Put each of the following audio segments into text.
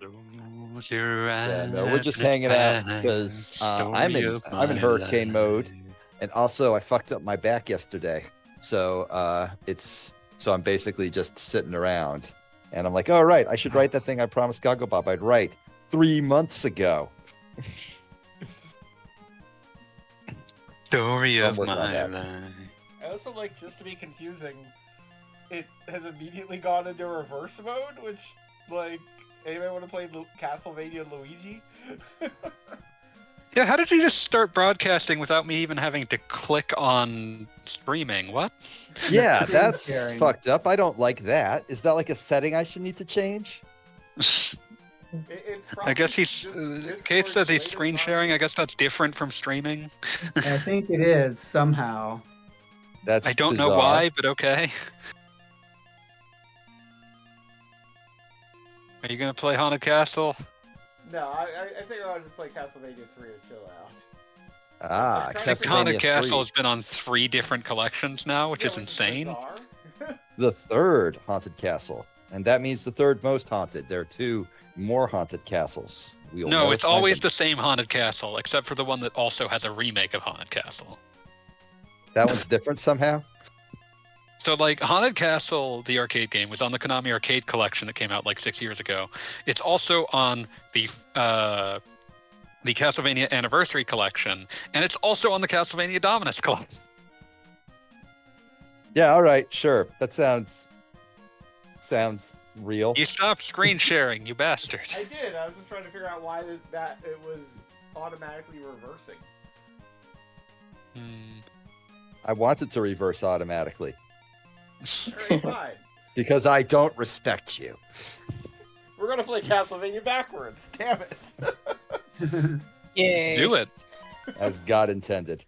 Close your Yeah, no, we're eyes just and hanging out find because the story of I'm in my hurricane mode, life. and also I fucked up my back yesterday, so I'm basically just sitting around, and I'm like, all right, I should write that thing I promised Goggle Bob I'd write 3 months ago. Story So I'm of working on my that. life. I also like, just to be confusing, it has immediately gone into reverse mode, which, like, anybody want to play Castlevania Luigi? Yeah, how did you just start broadcasting without me even having to click on streaming? What? Yeah, Screen that's sharing. fucked up. I don't like that. Is that like a setting I should need to change? I guess he's. Kate says he's screen sharing. I guess that's different from streaming. I think it is somehow. That's I don't know bizarre. why, but okay. Are you gonna play Haunted Castle? No, I think I'll just play Castlevania 3 and chill out. Ah, I think Haunted Castlevania Castle 3. has been on 3 different collections now, which is insane. bizarre. The third haunted castle, and that means the third most haunted. There are 2 more haunted castles. We'll No, never it's find always them. the same Haunted Castle, except for the one that also has a remake of Haunted Castle. That one's different somehow. So, like, Haunted Castle, the arcade game, was on the Konami Arcade Collection that came out like 6 years ago. It's also on the Castlevania Anniversary Collection, and it's also on the Castlevania Dominus Collection. Yeah, all right, sure. That sounds real. You stopped screen sharing, you bastard. I did. I was just trying to figure out why it was automatically reversing. I wanted to reverse automatically Alright, fine. because I don't respect you. We're gonna play Castlevania backwards. Damn it. Yay. Do it. As God intended.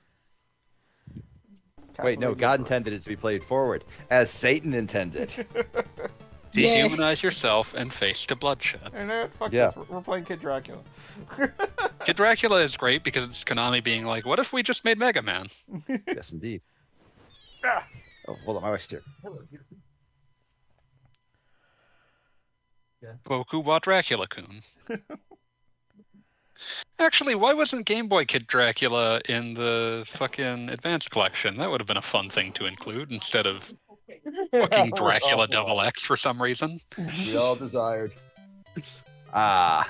Wait, no, God intended it to be played forward, as Satan intended. Dehumanize yourself and face to bloodshed. Fuck Yeah. this. We're playing Kid Dracula. Kid Dracula is great because it's Konami being like, what if we just made Mega Man? Yes, indeed. Ah. Oh, hold on, my wife's here. Goku wa Dracula-kun. Actually, why wasn't Game Boy Kid Dracula in the fucking Advanced Collection? That would have been a fun thing to include instead of fucking Dracula Double X for some reason. We all desired. Ah.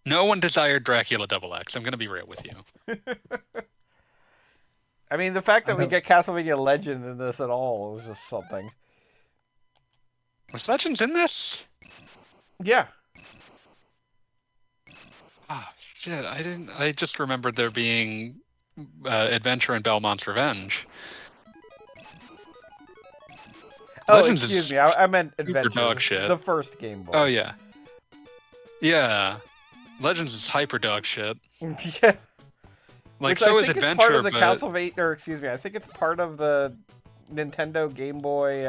No one desired Dracula Double X. I'm gonna be real with you. I mean, the fact that we get Castlevania Legend in this at all is just something. Was Legends in this? Yeah. Ah, shit. I just remembered there being Adventure and Belmont's Revenge. Oh, Legends excuse is me. I meant Adventure. dog shit. The first Game Boy. Oh yeah. Yeah. Legends is hyper dog shit. Yeah. Like, Which so I is think Adventure, part of the but Castlevania, or excuse me, I think it's part of the Nintendo Game Boy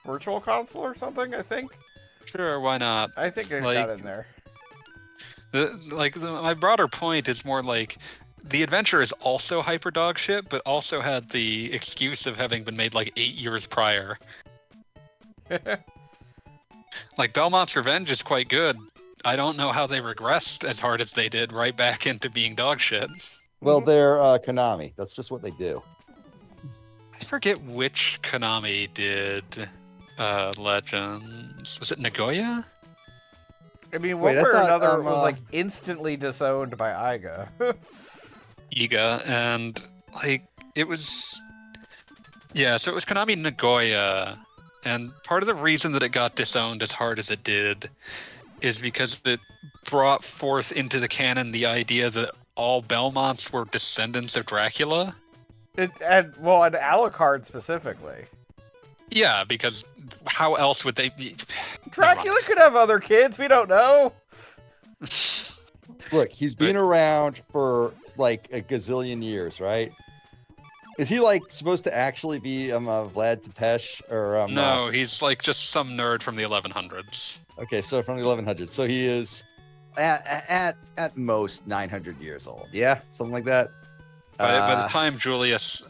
Virtual Console or something. I think. sure, why not? I think it Like- got in there. My broader point is more like the Adventure is also hyper dog shit, but also had the excuse of having been made like 8 years prior. Like, Belmont's Revenge is quite good. I don't know how they regressed as hard as they did right back into being dog shit. Well, they're Konami. That's just what they do. I forget which Konami did Legends. Was it Nagoya? I mean, one Wait, I way or thought, another, it was like instantly disowned by Iga. Iga, and like it was. Yeah, so it was Konami Nagoya, and part of the reason that it got disowned as hard as it did is because it brought forth into the canon the idea that all Belmonts were descendants of Dracula. And Alucard specifically. Yeah, because how else would they be? Dracula could have other kids. We don't know. Look, he's been around for like a gazillion years, right? Is he like supposed to actually be Vlad Tepes or No, he's like just some nerd from the 1100s. Okay, so from the 1100s. So he is at most 900 years old. Yeah, something like that. By the time Julius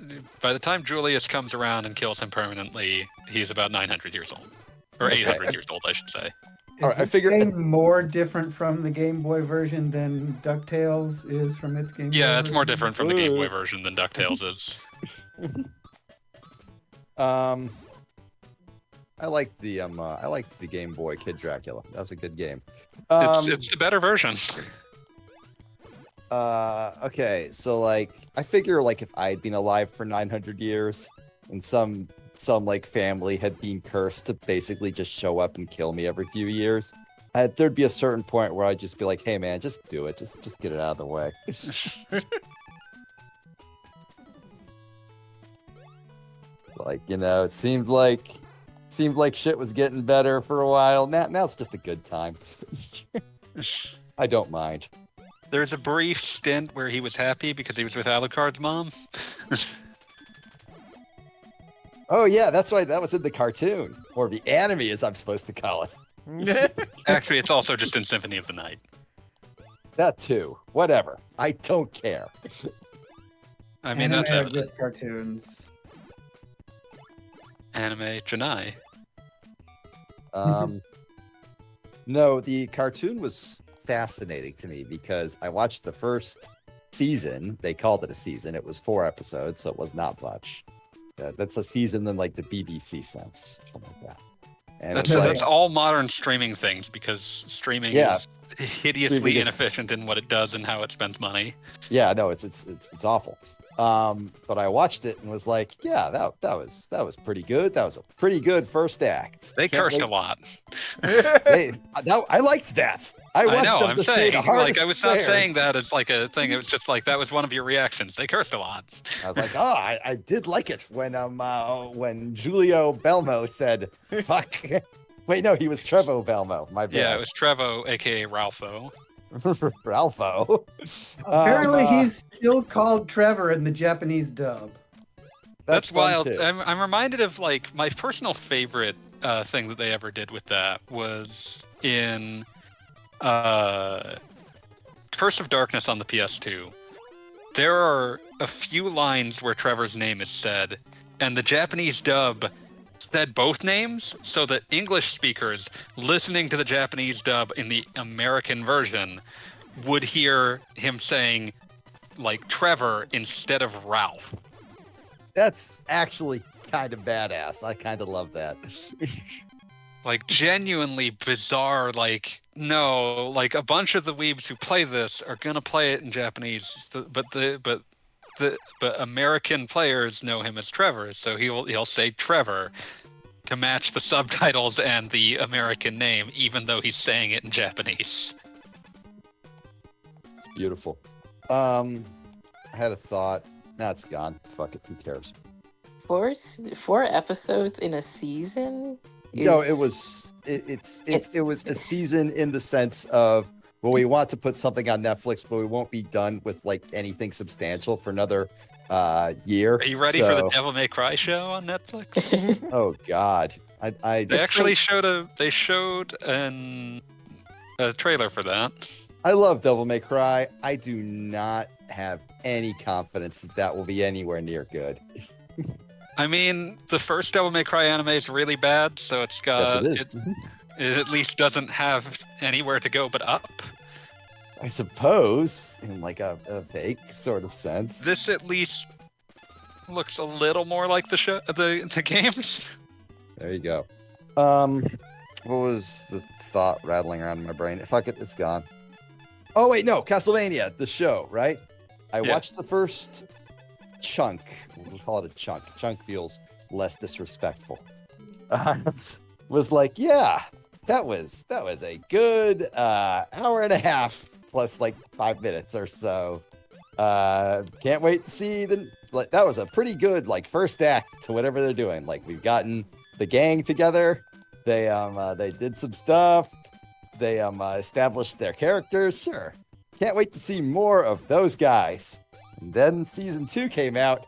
comes around and kills him permanently, he's about 900 years old. Or Okay. 800 years old, I should say. Is All right, I this figured- game more different from the Game Boy version than DuckTales is from its Game Boy Yeah, it's more version? different from the Game Boy version than DuckTales is. I liked the Game Boy Kid Dracula. That was a good game. It's the better version. Okay, so like I figure like if I had been alive for 900 years and some like family had been cursed to basically just show up and kill me every few years, there'd be a certain point where I'd just be like, hey man, just do it, just get it out of the way. Like, you know, it seemed like shit was getting better for a while. Now it's just a good time. I don't mind. There's a brief stint where he was happy because he was with Alucard's mom. Oh yeah, that's right. That was in the cartoon, or the anime, as I'm supposed to call it. Actually, it's also just in Symphony of the Night. That too. Whatever. I don't care. I mean, that's Anime or evident. just cartoons. Anime Janai. No, the cartoon was fascinating to me because I watched the first season. They called it a season. It was 4 episodes, so it was not much. That's a season in like the BBC sense, something like that. And That's, it's like, that's all modern streaming things because streaming Yeah. is hideously Streaming is- inefficient in what it does and how it spends money. yeah, no, it's awful. But I watched it and was like, yeah, that was pretty good. That was a pretty good first act. They Can't cursed wait- a lot. I liked that. I watched know, them I'm to say saying, the hardest like, I was not swears. saying that as like a thing. It was just like, that was one of your reactions. They cursed a lot. I was like, oh, I did like it when Giulio Belmo said, fuck. Wait, no, he was Trevo Belmo. My bad. Yeah, it was Trevo, aka Ralpho. Ralpho. Apparently, he's still called Trevor in the Japanese dub. That's fun, wild. too. I'm reminded of like my personal favorite thing that they ever did with that was in Curse of Darkness on the PS2. There are a few lines where Trevor's name is said, and the Japanese dub said both names, so that English speakers listening to the Japanese dub in the American version would hear him saying like Trevor instead of Ralph. That's actually kind of badass. I kind of love that. Like genuinely bizarre. Like no, like a bunch of the weebs who play this are gonna play it in Japanese, but American players know him as Trevor, so he'll say Trevor to match the subtitles and the American name, even though he's saying it in Japanese. It's beautiful. I had a thought. Now it's gone. Fuck it. Who cares? 4 episodes in a season? No, is- it was a season in the sense of, well, we want to put something on Netflix, but we won't be done with like anything substantial for another year. Are you ready for the So- Devil May Cry show on Netflix? Oh God, I They actually showed a trailer for that. I love Devil May Cry. I do not have any confidence that will be anywhere near good. I mean, the first Devil May Cry anime is really bad, so it's got Yes, it is. it at least doesn't have anywhere to go but up. I suppose, in like a fake sort of sense. This at least looks a little more like the show, the games. There you go. What was the thought rattling around in my brain? If I could, it's gone. Oh wait, no, Castlevania, the show, right? I Yeah. watched the first chunk. We'll call it a chunk. Chunk feels less disrespectful. Was like, yeah, that was a good hour and a half plus like 5 minutes or so. Can't wait to see that was a pretty good like first act to whatever they're doing. Like we've gotten the gang together. They did some stuff. They established their characters. Sure. Can't wait to see more of those guys. And then season 2 came out,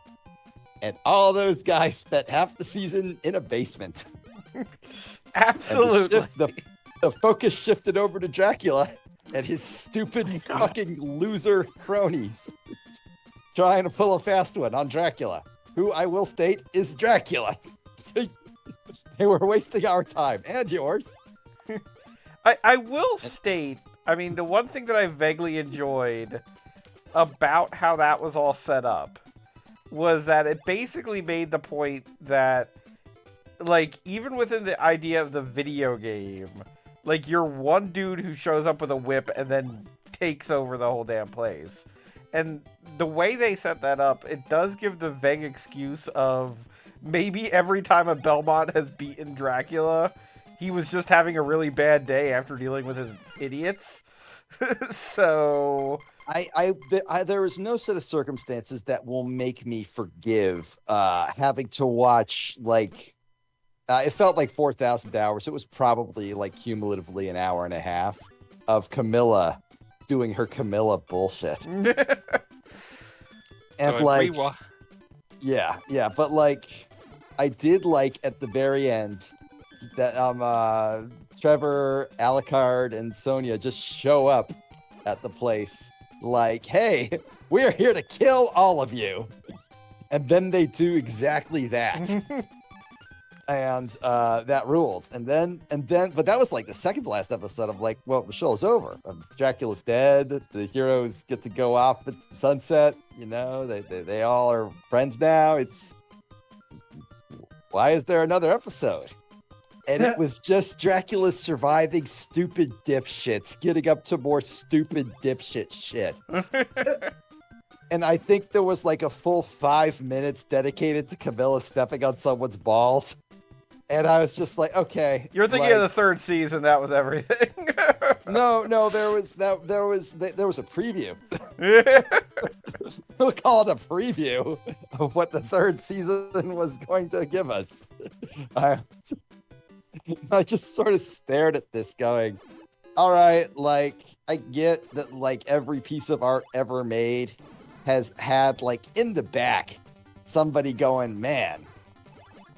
and all those guys spent half the season in a basement. And Absolutely. the focus shifted over to Dracula and his stupid fucking loser cronies trying to pull a fast one on Dracula, who I will state is Dracula. They were wasting our time and yours. I will state, I mean, the one thing that I vaguely enjoyed about how that was all set up was that it basically made the point that, like, even within the idea of the video game, like, you're one dude who shows up with a whip and then takes over the whole damn place. And the way they set that up, it does give the vague excuse of maybe every time a Belmont has beaten Dracula, he was just having a really bad day after dealing with his idiots. So there is no set of circumstances that will make me forgive having to watch, like, it felt like 4,000 hours. It was probably like cumulatively an hour and a half of Camilla doing her Camilla bullshit. And So like, yeah, but like, I did like at the very end that Trevor, Alucard, and Sonia just show up at the place like, hey, we're here to kill all of you. And then they do exactly that. And that rules. And then, but that was like the second to last episode of like, well, the show's over. Dracula's dead. The heroes get to go off at sunset. You know, they all are friends now. Why is there another episode? And it was just Dracula surviving stupid dipshits, getting up to more stupid dipshit shit. And I think there was like a full 5 minutes dedicated to Camilla stepping on someone's balls. And I was just like, okay. you're thinking like, of the third season, that was everything. No, there was a preview. We'll call it a preview of what the third season was going to give us. I just sort of stared at this going, all right, like, I get that, like, every piece of art ever made has had, like, in the back, somebody going, man,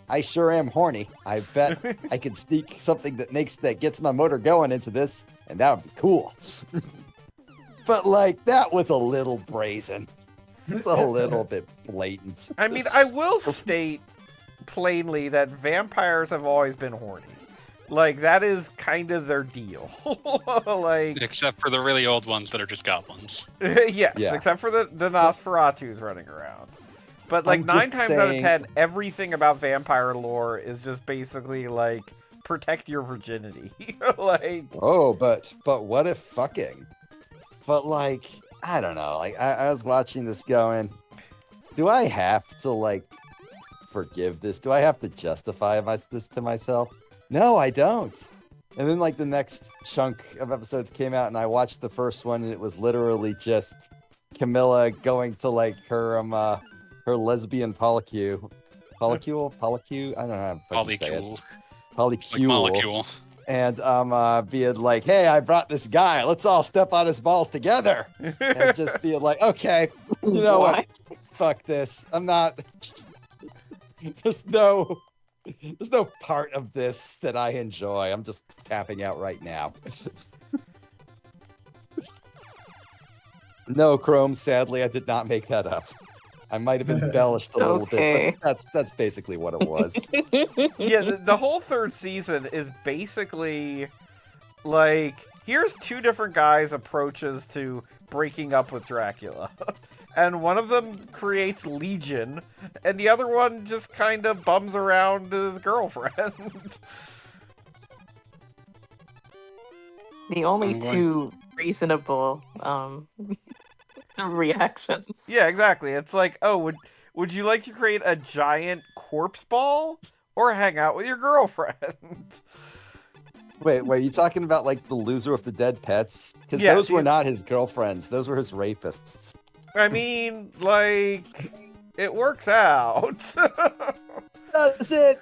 I sure am horny. I bet I could sneak something that gets my motor going into this, and that would be cool. But, like, that was a little brazen. It's a little bit blatant. I mean, I will state plainly that vampires have always been horny. Like, that is kind of their deal. Like, Except for the really old ones that are just goblins. yes, Yeah. except for the Nosferatus running around. But, like, I'm 9 just times out of saying- 10, everything about vampire lore is just basically, like, protect your virginity. Like, Oh, but what if fucking? But, like, I don't know. Like, I was watching this going, do I have to, like, forgive this? Do I have to justify this to myself? No, I don't. And then, like, the next chunk of episodes came out, and I watched the first one, and it was literally just Camilla going to, like, her lesbian polycule. Polycule? I don't know how to fucking say it. Polycule. Polycule. Like molecule. And being like, hey, I brought this guy. Let's all step on his balls together. And just being like, okay, you know what? Fuck this. I'm not. There's no part of this that I enjoy. I'm just tapping out right now. No, Chrome, sadly, I did not make that up. I might have embellished a little bit, but that's basically what it was. yeah, the whole third season is basically, like, here's 2 different guys' approaches to breaking up with Dracula. And one of them creates Legion, and the other one just kind of bums around his girlfriend. The only 2 reasonable reactions. Yeah, exactly. It's like, oh, would you like to create a giant corpse ball or hang out with your girlfriend? Wait, are you talking about, like, the loser with the dead pets? Because Yeah, those were not his girlfriends. Those were his rapists. I mean, like, it works out. Does it?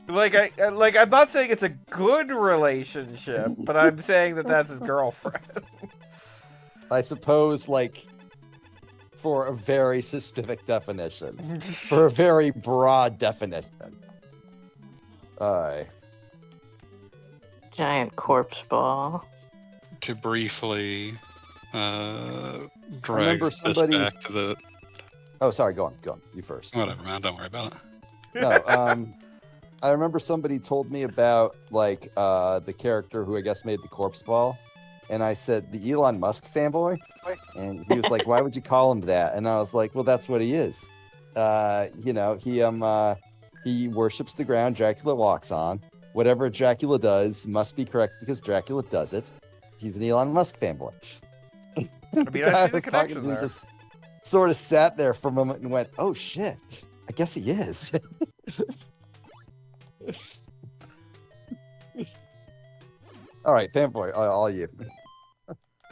I'm not saying it's a good relationship, but I'm saying that that's his girlfriend. I suppose, like, for a very specific definition. For a very broad definition. Giant corpse ball. To briefly drag remember this somebody- back to the... Oh, sorry, go on. You first. Whatever, man. Don't worry about it. No, I remember somebody told me about like the character who I guess made the corpse ball, and I said the Elon Musk fanboy, and he was like, "Why would you call him that?" And I was like, "Well, that's what he is. He worships the ground Dracula walks on. Whatever Dracula does must be correct because Dracula does it. He's an Elon Musk fanboy." I The mean, guy I see the was talking connection to me there. just sort of sat there for a moment and went, "Oh shit, I guess he is." All right, fanboy, all you.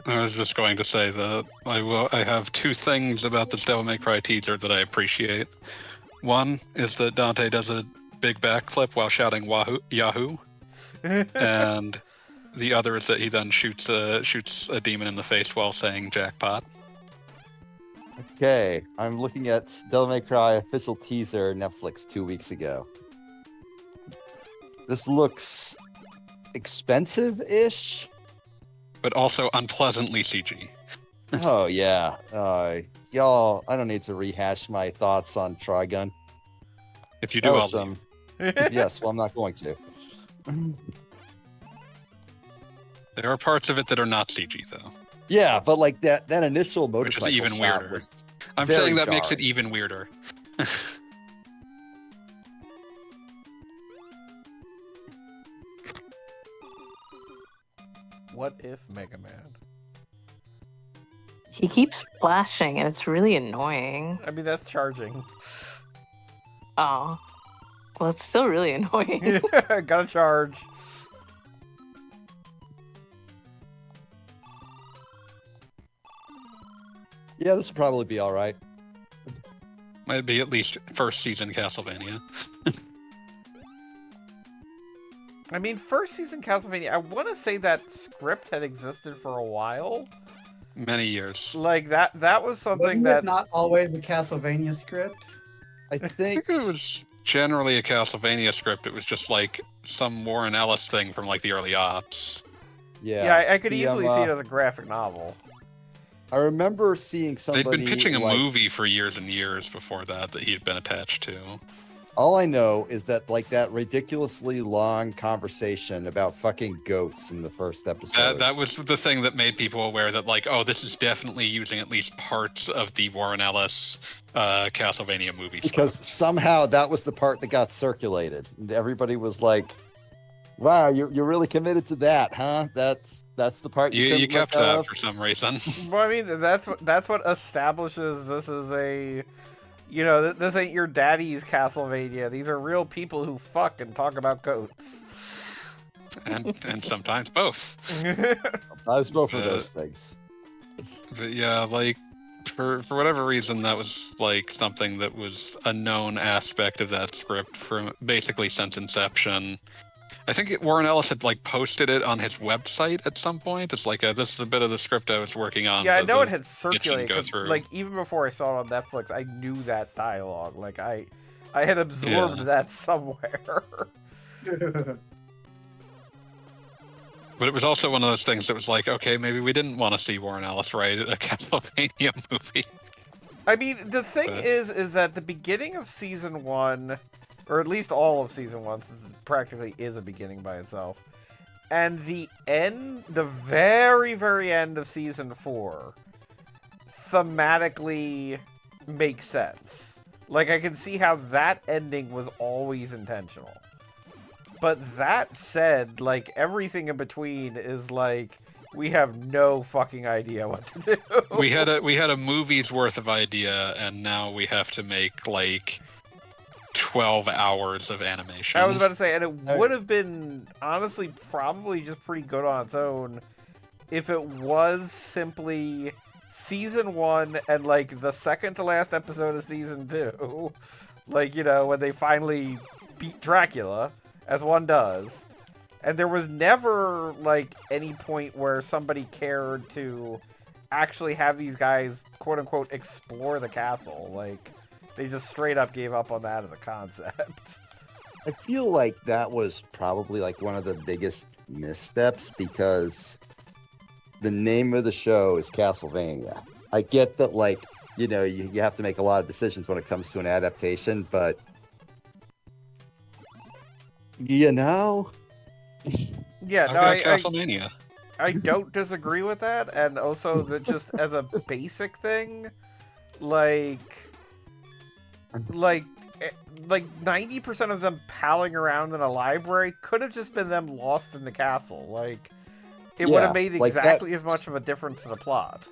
I was just going to say that I have two things about the Devil May Cry teaser that I appreciate. One is that Dante does a big backflip while shouting "Wahoo!" Yahoo! And the other is that he then shoots a demon in the face while saying jackpot. Okay, I'm looking at Devil May Cry official teaser Netflix 2 weeks ago. This looks expensive-ish. But also unpleasantly CG. Oh yeah, y'all. I don't need to rehash my thoughts on Trigun. If you do, That I'll was some. Yes, well, I'm not going to. There are parts of it that are not CG though. Yeah, but like that initial Which is motorcycle even shot weirder. was I'm very saying that makes it jarring. even weirder. What if Mega Man? He keeps flashing, and it's really annoying. I mean, that's charging. Oh. Well, it's still really annoying. Gotta charge. Yeah, this will probably be all right. Might be at least first season Castlevania. I mean, first season Castlevania, I want to say that script had existed for a while. Many years. Like, that was something Wasn't that... it not always a Castlevania script? I I think think it was generally a Castlevania script. It was just like some Warren Ellis thing from like the early aughts. Yeah, I could The, easily see it as a graphic novel. I remember seeing somebody. They'd been pitching a like, movie for years and years before that he'd been attached to. All I know is that like that ridiculously long conversation about fucking goats in the first episode. That was the thing that made people aware that like, oh, this is definitely using at least parts of the Warren Ellis Castlevania movie. Because script. somehow that was the part that got circulated. And everybody was like, "Wow, you're really committed to that, huh? That's the part you you couldn't kept let go that of?" for some reason. Well, I mean, that's what establishes this is a... You know, this ain't your daddy's Castlevania. These are real people who fuck and talk about goats. and sometimes both. I was both of Uh, those things. But yeah, like for whatever reason, that was like something that was a known aspect of that script from basically since inception. I think Warren Ellis had like posted it on his website at some point. It's like this is a bit of the script I was working on. Yeah, I but know the it had didn't circulated. go 'Cause, through. like, even before I saw it on Netflix, I knew that dialogue. Like, I had absorbed that somewhere. But it was also one of those things that was like, okay, maybe we didn't want to see Warren Ellis write a Castlevania movie. I mean, the thing But- is that the beginning of season 1, or at least all of season 1, since it practically is a beginning by itself, and the very, very end of season 4, thematically makes sense. Like, I can see how that ending was always intentional. But that said, like, everything in between is like, we have no fucking idea what to do. we had a movie's worth of idea, and now we have to make like 12 hours of animation. I was about to say, and it would have been, honestly, probably just pretty good on its own if it was simply season 1 and, like, the second to last episode of season 2. Like, you know, when they finally beat Dracula, as one does. And there was never, like, any point where somebody cared to actually have these guys, quote-unquote, explore the castle. Like, they just straight up gave up on that as a concept. I feel like that was probably like one of the biggest missteps because the name of the show is Castlevania. I get that, like, you know, you have to make a lot of decisions when it comes to an adaptation, but You know? Yeah, I've no, got Castlevania. I don't disagree with that, and also that just as a basic thing, like like eh, like 90% of them palling around in a library could have just been them lost in the castle. Like it would have made like that- exactly as much of a difference to the plot.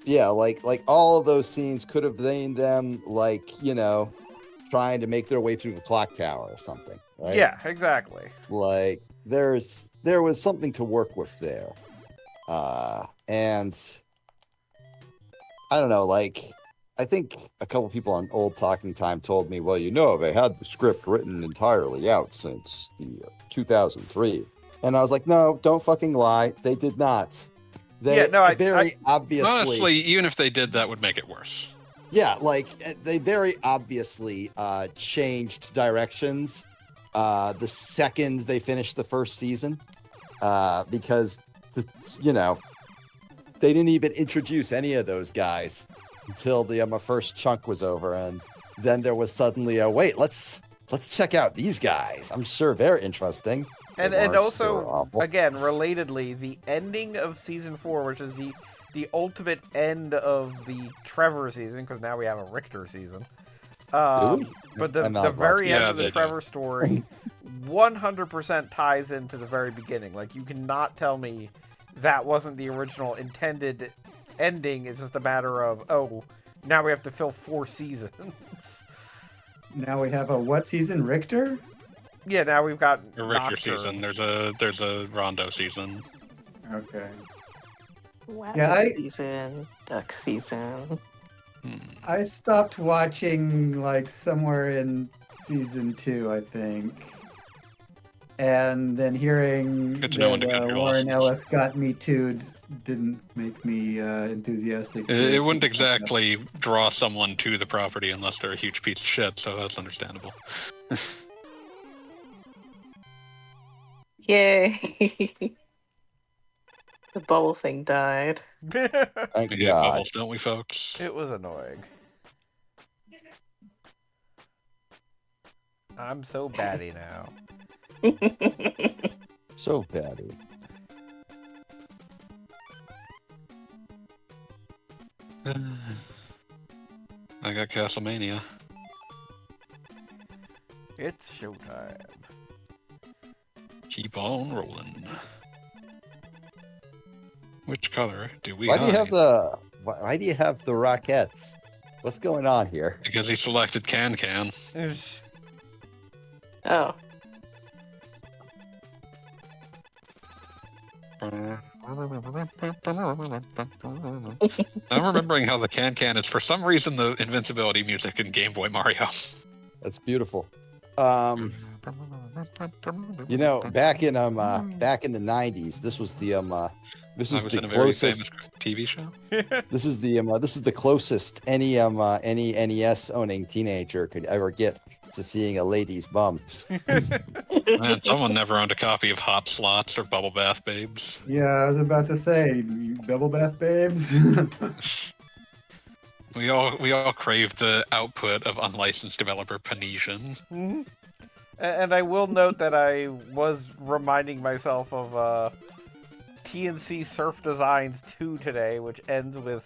Yeah, like all of those scenes could have been them, like, you know, trying to make their way through the clock tower or something, right? Yeah, exactly. Like there was something to work with there. And I don't know, like I think a couple people on Old Talking Time told me, well, you know, they had the script written entirely out since the 2003. And I was like, no, don't fucking lie. They did not. They Yeah, no, very obviously. Honestly, even if they did, that would make it worse. Yeah, like they very obviously changed directions the second they finished the first season because, you know, they didn't even introduce any of those guys until the first chunk was over, and then there was suddenly a wait. Let's check out these guys. I'm sure they're interesting. And They weren't. They were also, awful. again, relatedly, the ending of season 4, which is the ultimate end of the Trevor season, because now we have a Richter season. But the I'm not very end Yeah, of the they do. Trevor story 100% ties into the very beginning. Like, you cannot tell me that wasn't the original intended ending. It's just a matter of, oh, now we have to fill 4 seasons. Now we have a what season? Richter? Yeah, now we've got A Richter Nocturne. season. There's a Rondo season. Okay. Wow, Yeah, season, duck season. I stopped watching like somewhere in season 2, I think. And then hearing Good to know when to cut that your Warren losses. Ellis got Me Too'd didn't make me enthusiastic. It wouldn't exactly draw someone to the property unless they're a huge piece of shit, so that's understandable. Yay! The bubble thing died. Thank We get God. bubbles, don't we, folks? It was annoying. I'm so batty now. So batty. I got Castlemania. It's showtime. Keep on rolling. Which color do we Why do you have hide? why do you have the Rockettes? What's going on here? Because he selected Can. Oh, I'm remembering how the Can is for some reason the invincibility music in Game Boy Mario. That's beautiful. You know, back in the 90s, this was the this I is was the in a very famous closest TV show. this is the closest any NES owning teenager could ever get to seeing a lady's bum. Man, someone never owned a copy of Hot Slots or Bubble Bath Babes. Yeah, I was about to say, double bath babes. We all crave the output of unlicensed developer Panesian. Mhm. And I will note that I was reminding myself of TNC Surf Designs 2 today, which ends with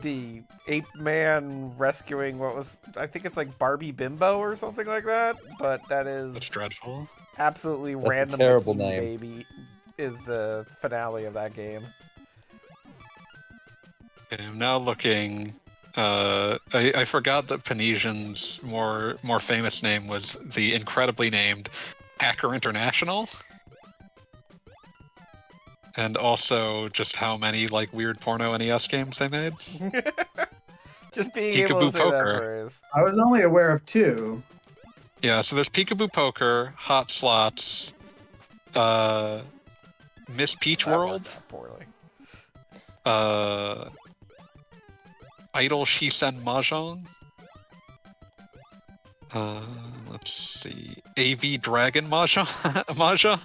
the ape man rescuing I think it's like Barbie Bimbo or something like that, but that is That's dreadful. absolutely That's a random. terrible Bikini name. Baby is the finale of that game. Okay, I'm now looking. I forgot that Panesian's more famous name was the incredibly named Hacker International, and also just how many like weird porno NES games they made. Just being able to Peekaboo say Poker. that phrase. I was only aware of 2. Yeah, so there's Peekaboo Poker, Hot Slots, Miss Peach That World, worked out poorly. Idol Shisen Mahjong. Let's see, AV Dragon Mahjong. Mahjong.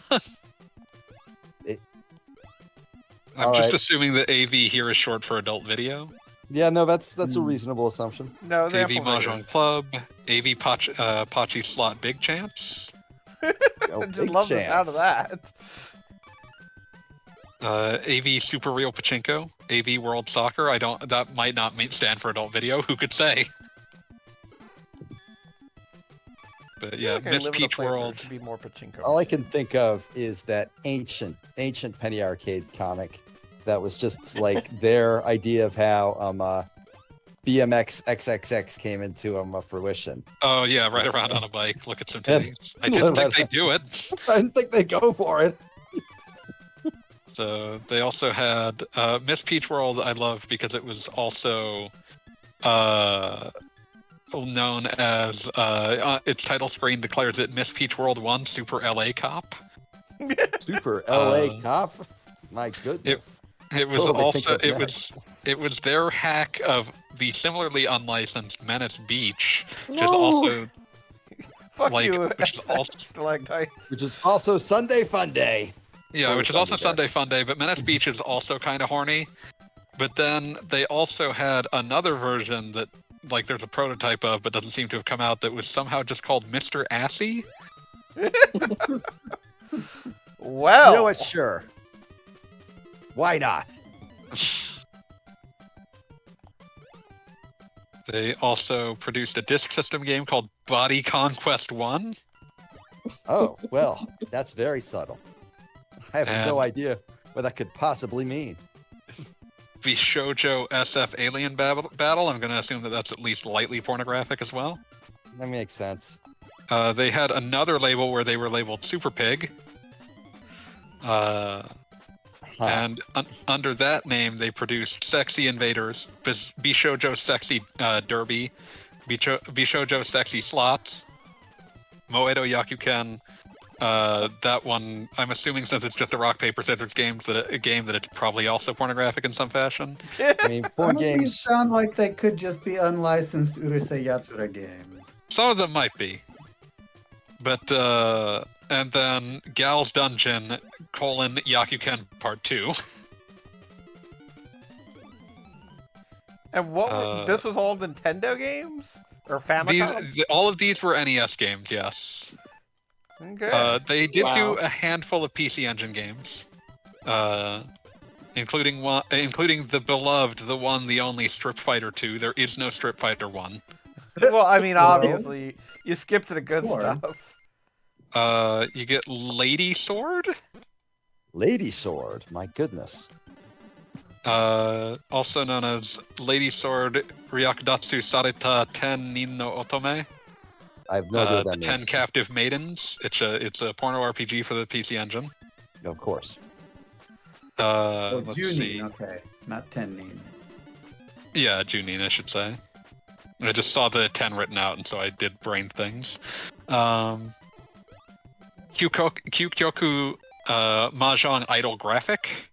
I'm All just right. assuming that AV here is short for adult video. Yeah, no, that's a reasonable assumption. No, the AV Amplifiers. Mahjong Club, AV Pachi Slot Big Chance, Oh, I just big love the sound of chance. that. AV Super Real Pachinko, AV World Soccer. That might not stand for adult video. Who could say? But I feel yeah, like I Miss live in a Peach place where it World. should be more pachinko. All I machines. can think of is that ancient Penny Arcade comic that was just like their idea of how BMX XXX came into fruition. Oh yeah, right around on a bike. Look at some And- titties. I didn't think they'd do it. I didn't think they'd go for it. So they also had Miss Peach World. I love because it was also known as its title screen declares it Miss Peach World 1 Super LA Cop. Super LA cop. My It goodness. it was What do they think also was next? it was their hack of the similarly unlicensed Menace Beach, which is No. also Fuck like you, which is also stalactites. Which is also Sunday Fun Day. yeah, Or which is also Sunday Sunday Fun Day, but Menace Beach is also kind of horny. But then they also had another version that like there's a prototype of, but doesn't seem to have come out, that was somehow just called Mr. Assy. Well, You know what? Sure. Why not? They also produced a disc system game called Body Conquest 1. Oh, well, that's very subtle. I have no And- idea what that could possibly mean. The Shoujo SF Alien Battle. I'm going to assume that that's at least lightly pornographic as well. That makes sense. They had another label where they were labeled Super Pig. And under that name, they produced Sexy Invaders, Bishoujo Sexy Derby, Bishoujo Sexy Slots, Moedo Yakuken. That one, I'm assuming since it's just a rock paper scissors game that it's probably also pornographic in some fashion. I mean, Some porn of these games. sound like they could just be unlicensed Urusei Yatsura games. Some of them might be, but and then Gal's Dungeon : Yakuken Part 2. and what? This was all Nintendo games or Famicom? All of these were NES games, yes. Okay. They did do Wow. a handful of PC Engine games, including the beloved, the one, the only Strip Fighter 2. There is no Strip Fighter 1. Well, I mean, Well, obviously, you skipped the good sure. stuff. You get Lady Sword, Lady Sword. My goodness. also known as Lady Sword Ryakudatsu Sareta Ten Nin no Otome. I have no idea what The that 10 means. Captive Maidens. It's a porno RPG for the PC Engine. Of course. Oh, Let's Junin, see. okay, not Tennin. Yeah, Junin, I should say. I just saw the 10 written out, and so I did brain things. Kyukyoku Mahjong Idol Graphic.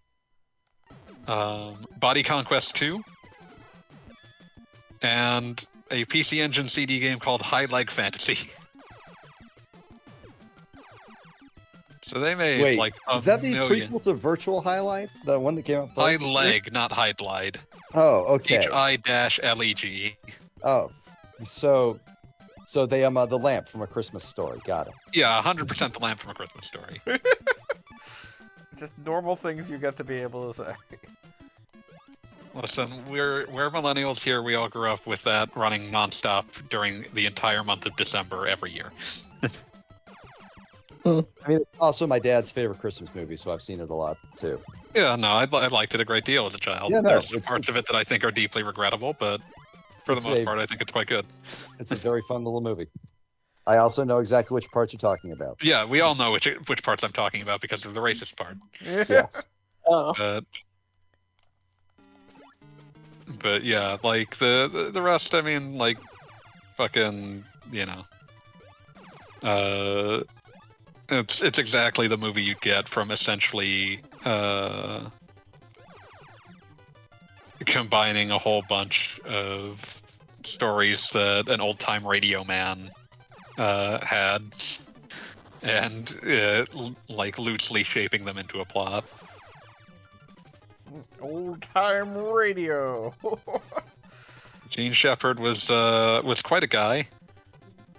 Body Conquest 2. And a PC Engine CD game called High Leg Fantasy. So they made Wait, like a is that the million. prequel to Virtual Highlight? The one that came out High first? Leg, not High Glide. Oh, okay. HI-LEG. Oh, so they the lamp from A Christmas Story. Got it. Yeah, 100% the Lamp from A Christmas Story. Just normal things you get to be able to say. Listen, we're millennials here. We all grew up with that running nonstop during the entire month of December every year. I mean, it's also my dad's favorite Christmas movie, so I've seen it a lot too. Yeah, no, I liked it a great deal as a child. Yeah, no, There's some it's- parts of it's- it that I think are deeply regrettable, but for the It's most a- part, I think it's quite good. It's a very fun little movie. I also know exactly which parts you're talking about. Yeah, we all know which parts I'm talking about because of the racist part. Yes. Oh. But yeah, like the rest, I mean, like fucking, you know, it's exactly the movie you get from essentially combining a whole bunch of stories that an old-time radio man had, and like loosely shaping them into a plot. Old time radio. Gene Shepard was quite a guy.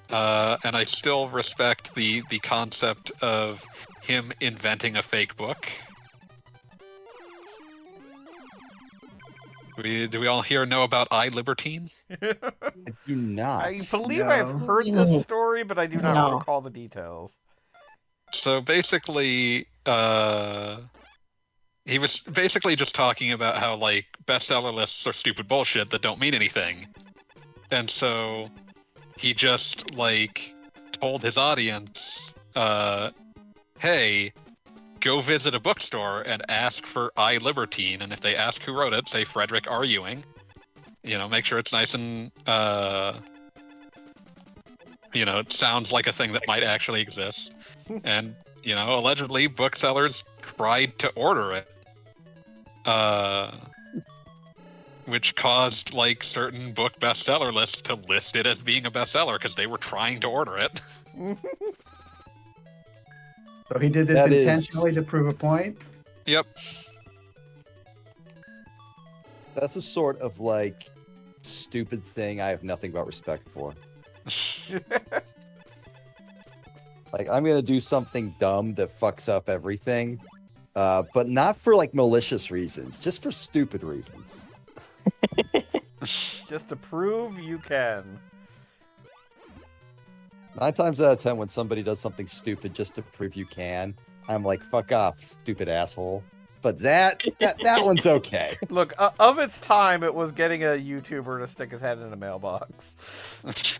And I still respect the concept of him inventing a fake book. Do we all here know about iLibertine? I do not. I believe I've No. heard this story, but I do not No. recall the details. So basically, he was basically just talking about how, like, bestseller lists are stupid bullshit that don't mean anything. And so he just, like, told his audience, hey, go visit a bookstore and ask for iLibertine, and if they ask who wrote it, say Frederick R. Ewing. Make sure it's nice and, it sounds like a thing that might actually exist. And, allegedly booksellers tried to order it. Which caused, like, certain book bestseller lists to list it as being a bestseller because they were trying to order it. So he did this That is- intentionally to prove a point. Yep. That's a sort of like stupid thing I have nothing but respect for. Like, I'm gonna do something dumb that fucks up everything, but not for like malicious reasons, just for stupid reasons. Just to prove you can. 9 times out of 10, when somebody does something stupid just to prove you can, I'm like, fuck off, stupid asshole. But that one's okay. Look, of its time, it was getting a YouTuber to stick his head in a mailbox.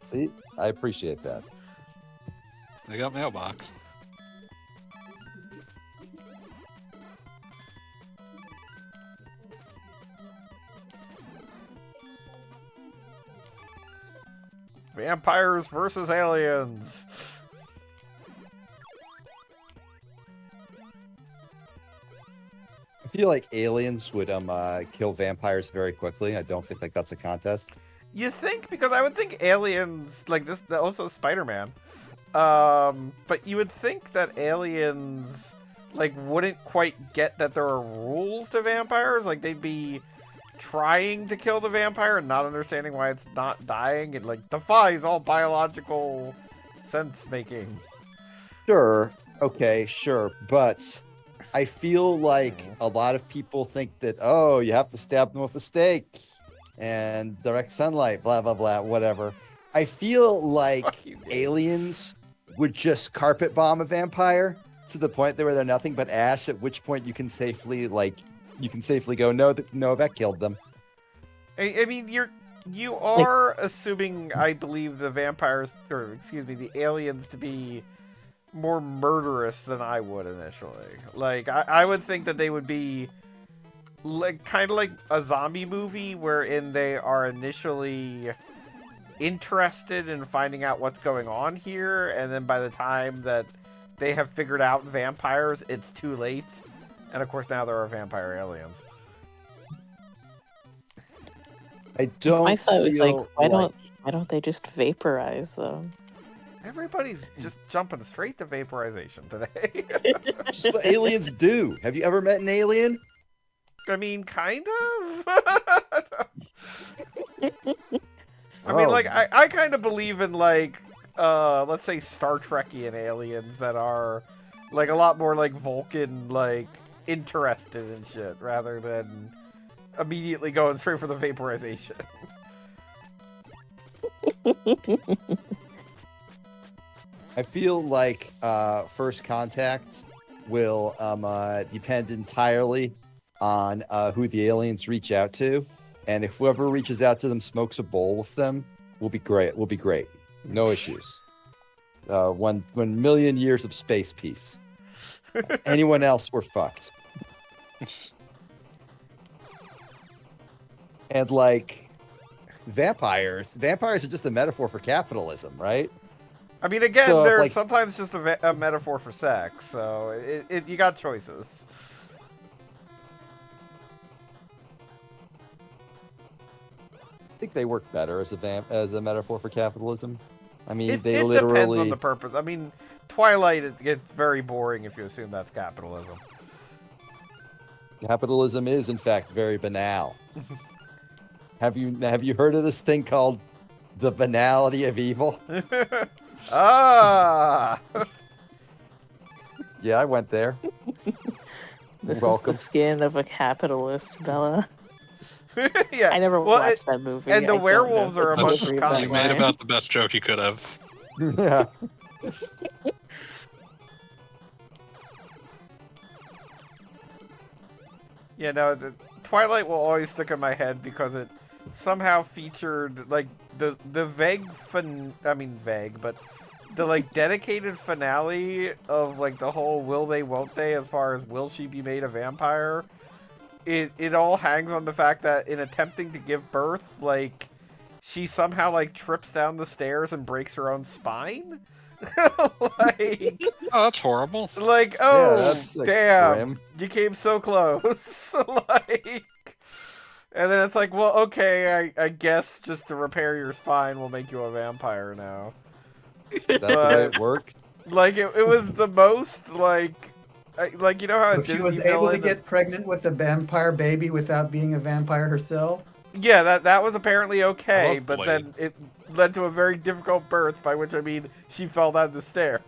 See, I appreciate that. They got mailbox. Vampires versus aliens. I feel like aliens would kill vampires very quickly. I don't think like that's a contest. You think? Because I would think aliens, like this, also Spider-Man. But you would think that aliens, like, wouldn't quite get that there are rules to vampires. Like, they'd be trying to kill the vampire and not understanding why it's not dying. It, like, defies all biological sense-making. Sure. Okay, sure. But I feel like a lot of people think that, oh, you have to stab them with a stake and direct sunlight, blah, blah, blah, whatever. I feel like Fuck you, Gabe. aliens would just carpet bomb a vampire to the point where they're nothing but ash, at which point you can safely go, no, that killed them. I mean, you are assuming, I believe, the vampires, or excuse me, the aliens to be more murderous than I would initially. Like, I would think that they would be like kind of like a zombie movie wherein they are initially interested in finding out what's going on here, and then by the time that they have figured out vampires, it's too late. And of course now there are vampire aliens. I don't My thought was like, feel why don't they just vaporize them? Everybody's just jumping straight to vaporization today. This is what aliens do. Have you ever met an alien? I mean, kind of. I mean, Oh. like, I kind of believe in, like, let's say Star Trekian aliens that are, like, a lot more, like, Vulcan, like, interested in shit, rather than immediately going straight for the vaporization. I feel like first contact will depend entirely on who the aliens reach out to, and if whoever reaches out to them smokes a bowl with them, we'll be great. We'll be great. No issues. 1 million years of space peace. Anyone else, we're fucked. And like vampires are just a metaphor for capitalism, right? I mean, again, So, they're like- sometimes just a metaphor for sex, so you got choices. I think they work better as a metaphor for capitalism. I mean, It they depends literally. on the purpose. I mean, Twilight, it gets very boring if you assume that's capitalism. Capitalism is, in fact, very banal. Have you heard of this thing called the banality of evil? Ah! Yeah, I went there. This Welcome. is the skin of a capitalist, Bella. Yeah. I never Well, watched that movie. and the I don't know werewolves the are a bunch of delivery that You made line. about the best joke you could have. Yeah. Yeah, no, the Twilight will always stick in my head because it somehow featured like the vague but the like dedicated finale of like the whole will they won't they as far as will she be made a vampire. It all hangs on the fact that in attempting to give birth, like she somehow like trips down the stairs and breaks her own spine. Like Oh, that's horrible. like, Yeah, oh, that's damn, grim. you came so close. Like, and then it's like, well, okay, I guess just to repair your spine will make you a vampire now. Is that the way it works? Like, it was the most, like you know how a So she Disney was able to villain... get pregnant with a vampire baby without being a vampire herself? Yeah, that was apparently I okay, love but Blade. then it led to a very difficult birth, by which I mean she fell down the stairs.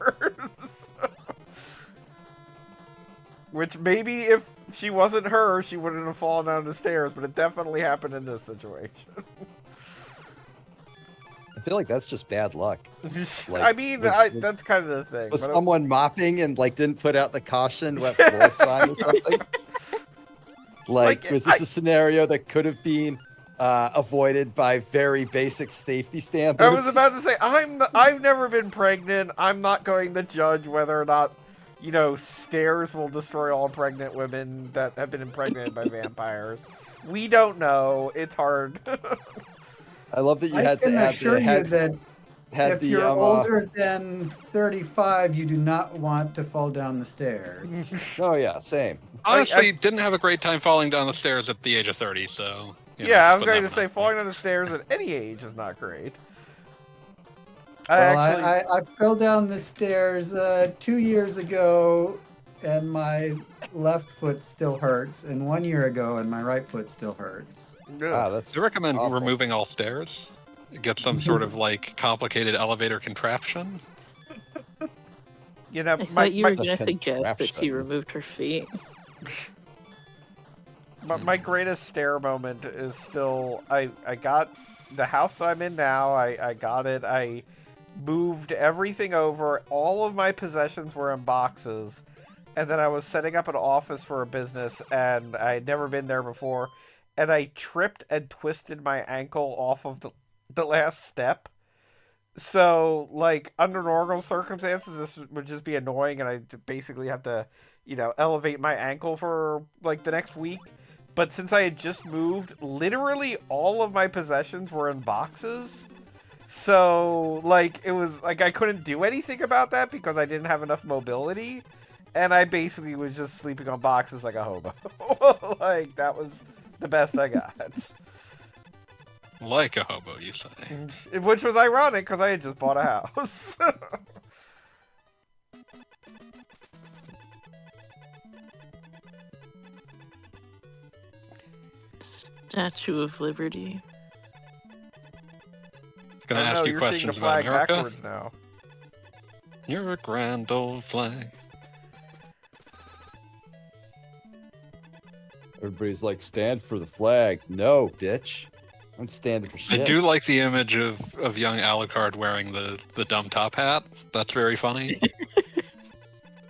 Which maybe if she wasn't her, she wouldn't have fallen down the stairs, but it definitely happened in this situation. I feel like that's just bad luck. Like, I mean, that's kind of the thing. Was but someone mopping and like didn't put out the caution wet floor sign or something? Like, was this a scenario that could have been avoided by very basic safety standards? I was about to say, I've never been pregnant. I'm not going to judge whether or not, you know, stairs will destroy all pregnant women that have been impregnated by vampires. We don't know. It's hard. I love that you I had to can add assure you that had if the you're older than 35, you do not want to fall down the stairs. Oh yeah, same. Honestly, didn't have a great time falling down the stairs at the age of 30, so... you know, Yeah, I just was putting going that to one say out falling there. down the stairs at any age is not great. Well, Actually, I fell down the stairs 2 years ago, and my left foot still hurts, and 1 year ago, and my right foot still hurts. Wow, that's I recommend awful. removing all stairs. Get some sort of like complicated elevator contraption. you know, I thought you were the going to suggest that she contraption. removed her feet. my greatest stair moment is still I got the house that I'm in now. I got it. I moved everything over. All of my possessions were in boxes. And then I was setting up an office for a business, and I had never been there before. And I tripped and twisted my ankle off of the last step. So, like, under normal circumstances, this would just be annoying, and I'd basically have to, you know, elevate my ankle for, like, the next week. But since I had just moved, literally all of my possessions were in boxes. So, like, it was, like, I couldn't do anything about that because I didn't have enough mobility. And I basically was just sleeping on boxes like a hobo. Like, that was the best I got. Like a hobo, you say. Which was ironic because I had just bought a house. Statue of Liberty. Gonna Oh, ask no, you you're seeing the questions about flag America. backwards now. You're a grand old flag. Everybody's like, stand for the flag. No, bitch. I'm standing for shit. I do like the image of young Alucard wearing the dumb top hat. That's very funny.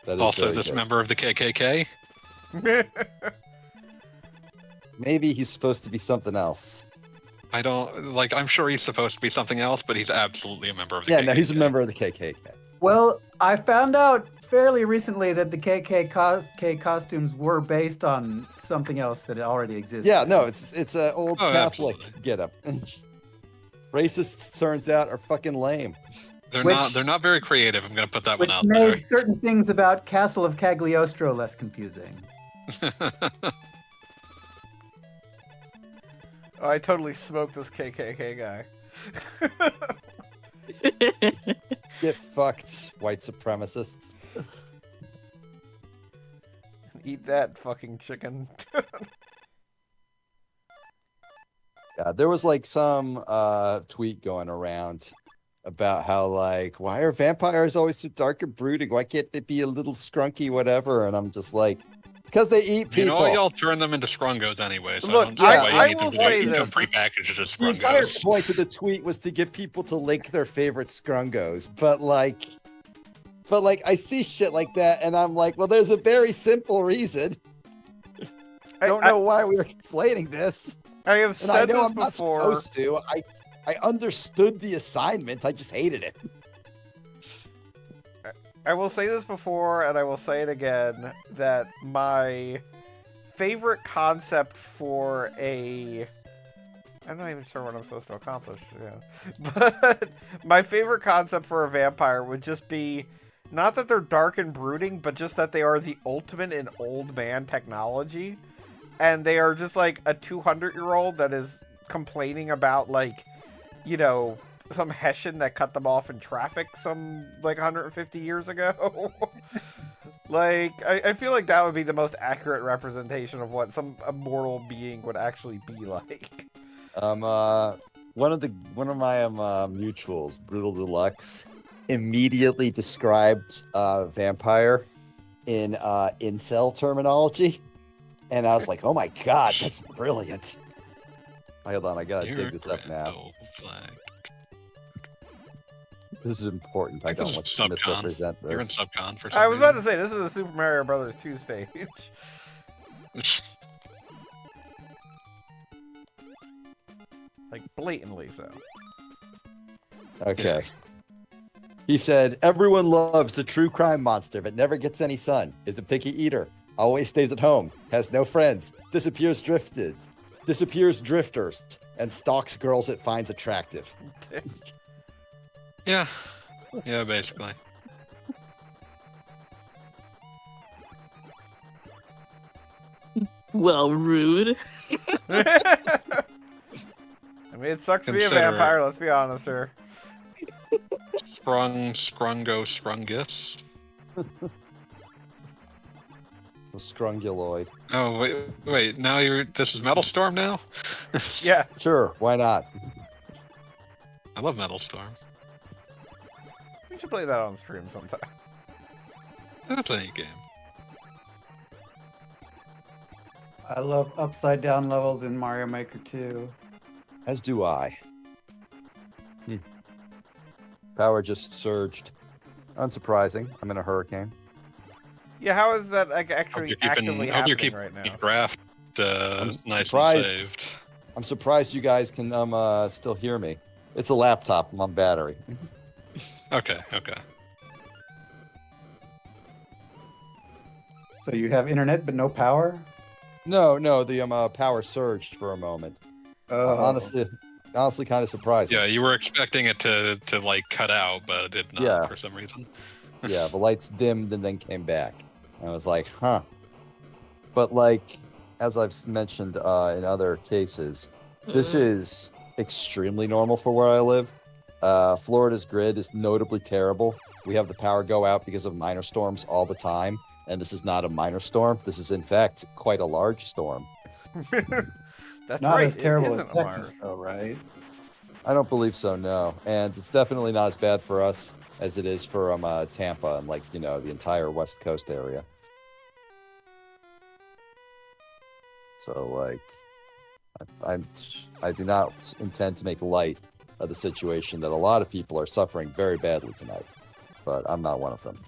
That is Also, very this good. member of the KKK. Maybe he's supposed to be something else. I don't like. I'm sure he's supposed to be something else, but he's absolutely a member of the Yeah, KKK. no, he's a member of the KKK. Well, I found out fairly recently that the KKK costumes were based on something else that already existed. Yeah, no, it's an old Oh, Catholic absolutely. getup. Racists, turns out, are fucking lame. They're not very creative. I'm gonna put that Which one out made there. certain things about Castle of Cagliostro less confusing. Oh, I totally smoked this KKK guy. Get fucked, white supremacists. Eat that fucking chicken. Yeah, there was like some tweet going around about how like, why are vampires always so dark and brooding? Why can't they be a little scrunky, whatever? And I'm just like, because they eat people. You know, y'all turn them into scrungos anyway, so Look, I don't see why I you need them will to say come this. prepackaged as The entire scrungos. point of the tweet was to get people to link their favorite scrungos, but like I see shit like that, and I'm like, well, there's a very simple reason. Don't know why we're explaining this. I have And I said know this I'm not before. supposed to. I understood the assignment. I just hated it. I will say this before, and I will say it again, that my favorite concept for a... I'm not even sure what I'm supposed to accomplish, yeah. But my favorite concept for a vampire would just be, not that they're dark and brooding, but just that they are the ultimate in old man technology. And they are just like a 200-year-old that is complaining about, like, you know, some Hessian that cut them off in traffic some, like, 150 years ago. Like, I feel like that would be the most accurate representation of what some immortal being would actually be like. One of my mutuals, Brutal Deluxe, immediately described vampire in incel terminology, and I was like, "Oh my god, that's brilliant!" Hold on, I gotta dig this up now. This is important. I don't want to misrepresent this. You're in subcon for some I was about to reason. say, this is a Super Mario Brothers 2 stage. Like, blatantly so. Okay. He said, everyone loves the true crime monster, but never gets any sun, is a picky eater, always stays at home, has no friends, disappears drifters, and stalks girls it finds attractive. Yeah. Yeah, basically. Well, rude. I mean, it sucks to be a Consider vampire, let's be honest here. Scrungus. The scrunguloid. Oh, wait, now this is Metal Storm now? Yeah. Sure, why not? I love Metal Storm. We should play that on stream sometime. That's a neat game. I love upside down levels in Mario Maker 2. As do I. Power just surged. Unsurprising. I'm in a hurricane. Yeah, how is that like, actually actively Hope you're happening keeping right now? your draft nice surprised. and saved. I'm surprised you guys can still hear me. It's a laptop. I'm on battery. Okay. So you have internet but no power? No, the power surged for a moment. Oh. Honestly, kind of surprising. Yeah, you were expecting it to like cut out, but it did not Yeah. for some reason. Yeah, the lights dimmed and then came back. And I was like, huh. But like, as I've mentioned in other cases, this is extremely normal for where I live. Florida's grid is notably terrible. We have the power go out because of minor storms all the time. And this is not a minor storm. This is, in fact, quite a large storm. That's Not right, as terrible as it isn't a Texas, though, right? I don't believe so, no. And it's definitely not as bad for us as it is for Tampa and, like, the entire West Coast area. So, like, I do not intend to make light of the situation that a lot of people are suffering very badly tonight. But I'm not one of them.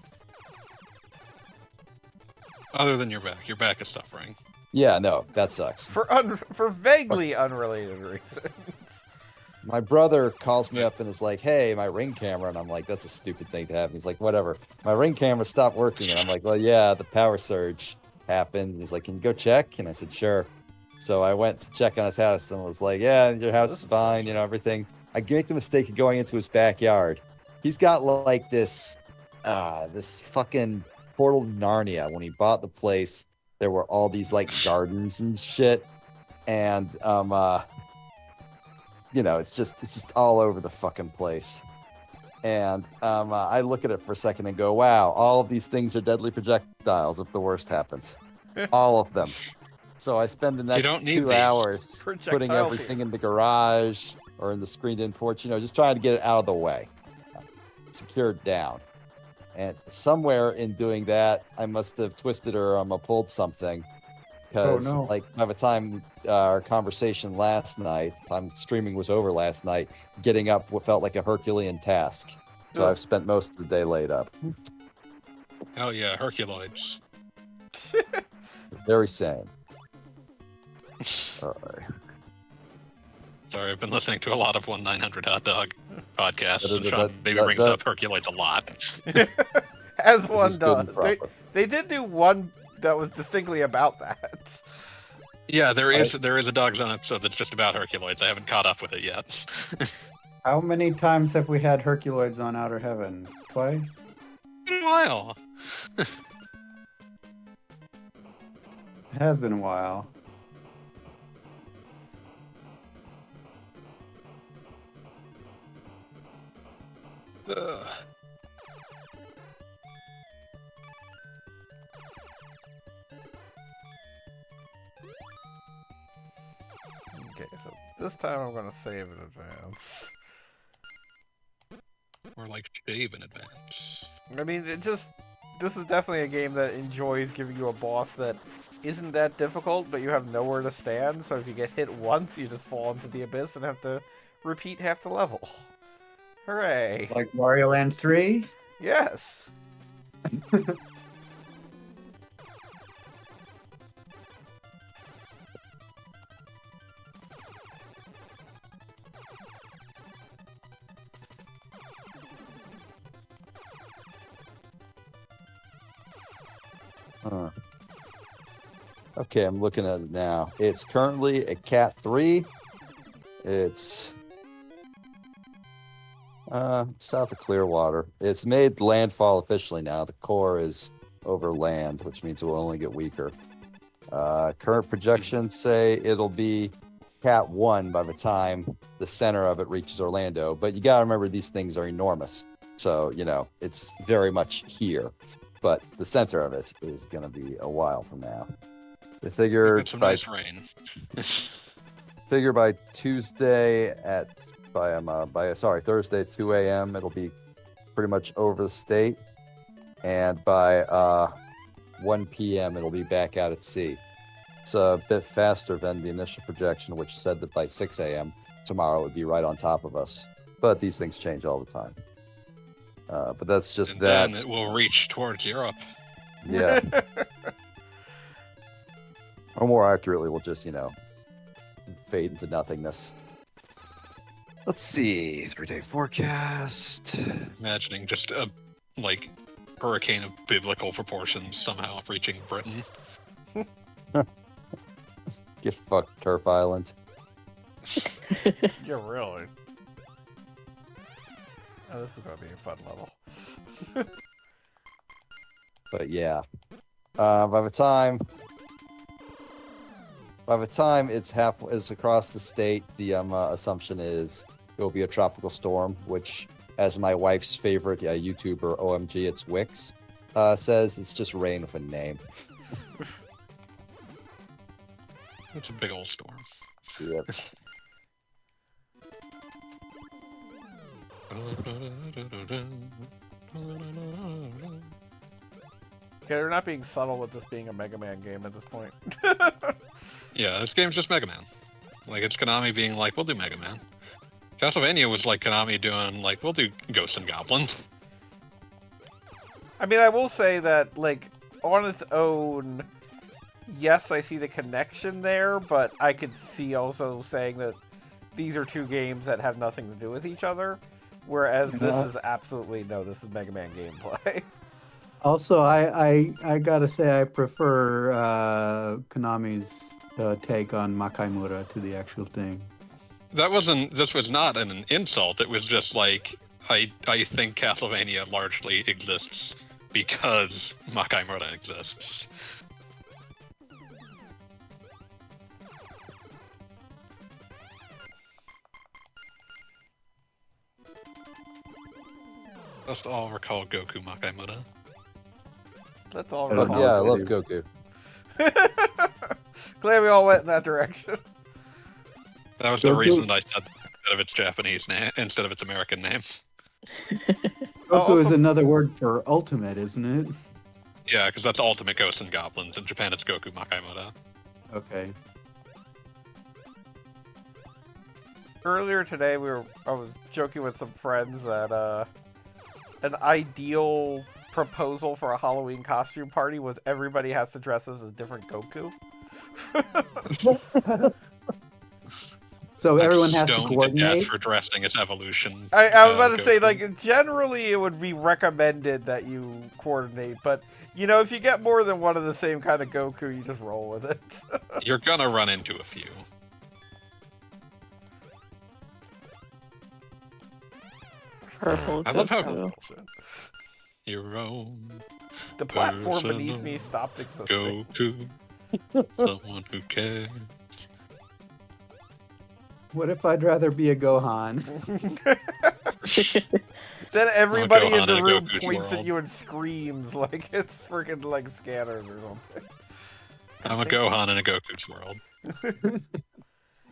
Other than your back is suffering. Yeah, no, that sucks. For vaguely unrelated reasons. My brother calls me up and is like, hey, my Ring camera. And I'm like, that's a stupid thing to happen. He's like, whatever. My Ring camera stopped working. And I'm like, well, yeah, the power surge happened. And he's like, can you go check? And I said, sure. So I went to check on his house and was like, yeah, your house is fine, everything. I make the mistake of going into his backyard. He's got like this fucking portal to Narnia. When he bought the place, there were all these like gardens and shit. And it's just all over the fucking place. And I look at it for a second and go, wow, all of these things are deadly projectiles if the worst happens. All of them. So I spend the next 2 hours putting everything in the garage or in the screened-in porch, just trying to get it out of the way. secured down. And somewhere in doing that, I must have twisted or pulled something. Because, no. like, by the time our conversation last night, time streaming was over last night, getting up felt like a Herculean task. So Ugh. I've spent most of the day laid up. Oh yeah, Herculoids. Very sane. All right. Sorry, I've been listening to a lot of 1-900 Hot Dog podcasts. That- Sean maybe that- brings that- up Herculoids a lot. As This one is good and does. proper. They did do one that was distinctly about that. Yeah, there is a Dog Zone episode that's just about Herculoids. I haven't caught up with it yet. How many times have we had Herculoids on Outer Heaven? Twice? Been a while. It has been a while. Ugh. Okay, so this time I'm gonna save in advance. Or like shave in advance. I mean, this is definitely a game that enjoys giving you a boss that isn't that difficult, but you have nowhere to stand, so if you get hit once, you just fall into the abyss and have to repeat half the level. Hooray! Like Wario Land 3? Yes! Huh. Okay, I'm looking at it now. It's currently a Cat 3. It's south of Clearwater. It's made landfall officially now. The core is over land, which means it will only get weaker. Current projections say it'll be Cat 1 by the time the center of it reaches Orlando. But you got to remember, these things are enormous. So, it's very much here. But the center of it is going to be a while from now. They figure Get some nice rain. by Thursday at 2 a.m. it'll be pretty much over the state, and by 1 p.m. it'll be back out at sea. It's a bit faster than the initial projection, which said that by 6 a.m. tomorrow it would be right on top of us. But these things change all the time. But that's just And that. then it will reach towards Europe. Yeah. Or more accurately, we'll just, fade into nothingness. Let's see. 3-day forecast. Imagining just a hurricane of biblical proportions somehow reaching Britain. Get fucked, Turf Island. You're really. Oh, this is gonna be a fun level. But yeah. By the time it's across the state, the assumption is it will be a tropical storm, which, as my wife's favorite YouTuber, OMG, it's Wix, says, it's just rain with a name. It's a big old storm. Yep. Okay, they're not being subtle with this being a Mega Man game at this point. Yeah, this game's just Mega Man. It's Konami being like, we'll do Mega Man. Castlevania was like Konami doing, we'll do Ghosts and Goblins. I mean, I will say that, on its own, yes, I see the connection there, but I could see also saying that these are two games that have nothing to do with each other, whereas this is absolutely, no, this is Mega Man gameplay. Also, I gotta say I prefer Konami's take on Makaimura to the actual thing. This was not an insult, it was just I think Castlevania largely exists because Makaimura exists. Let's all recall Goku Makaimura. That's all. I Fuck don't recall. yeah, I know. love Goku. Glad we all went in that direction. That was the Goku- reason I said instead of its Japanese name, instead of its American name. Goku is also- another word for ultimate, isn't it? Yeah, because that's Ultimate Ghosts and Goblins. In Japan, it's Goku Makaimoto. Okay. Earlier today, I was joking with some friends that an ideal proposal for a Halloween costume party was everybody has to dress as a different Goku. So I'm everyone has to stoned death coordinate. for dressing as Evolution. I was about to say, Goku. like, generally it would be recommended that you coordinate, but, you know, if you get more than one of the same kind of Goku, you just roll with it. You're gonna run into a few. Purple I love how Goku. your own The platform beneath Personal me stopped existing. Goku, someone who cares. What if I'd rather be a Gohan? Then everybody Gohan in the in a room Goku's points at world. you and screams like it's freaking like scanners or something. I'm a Gohan in a Goku's world.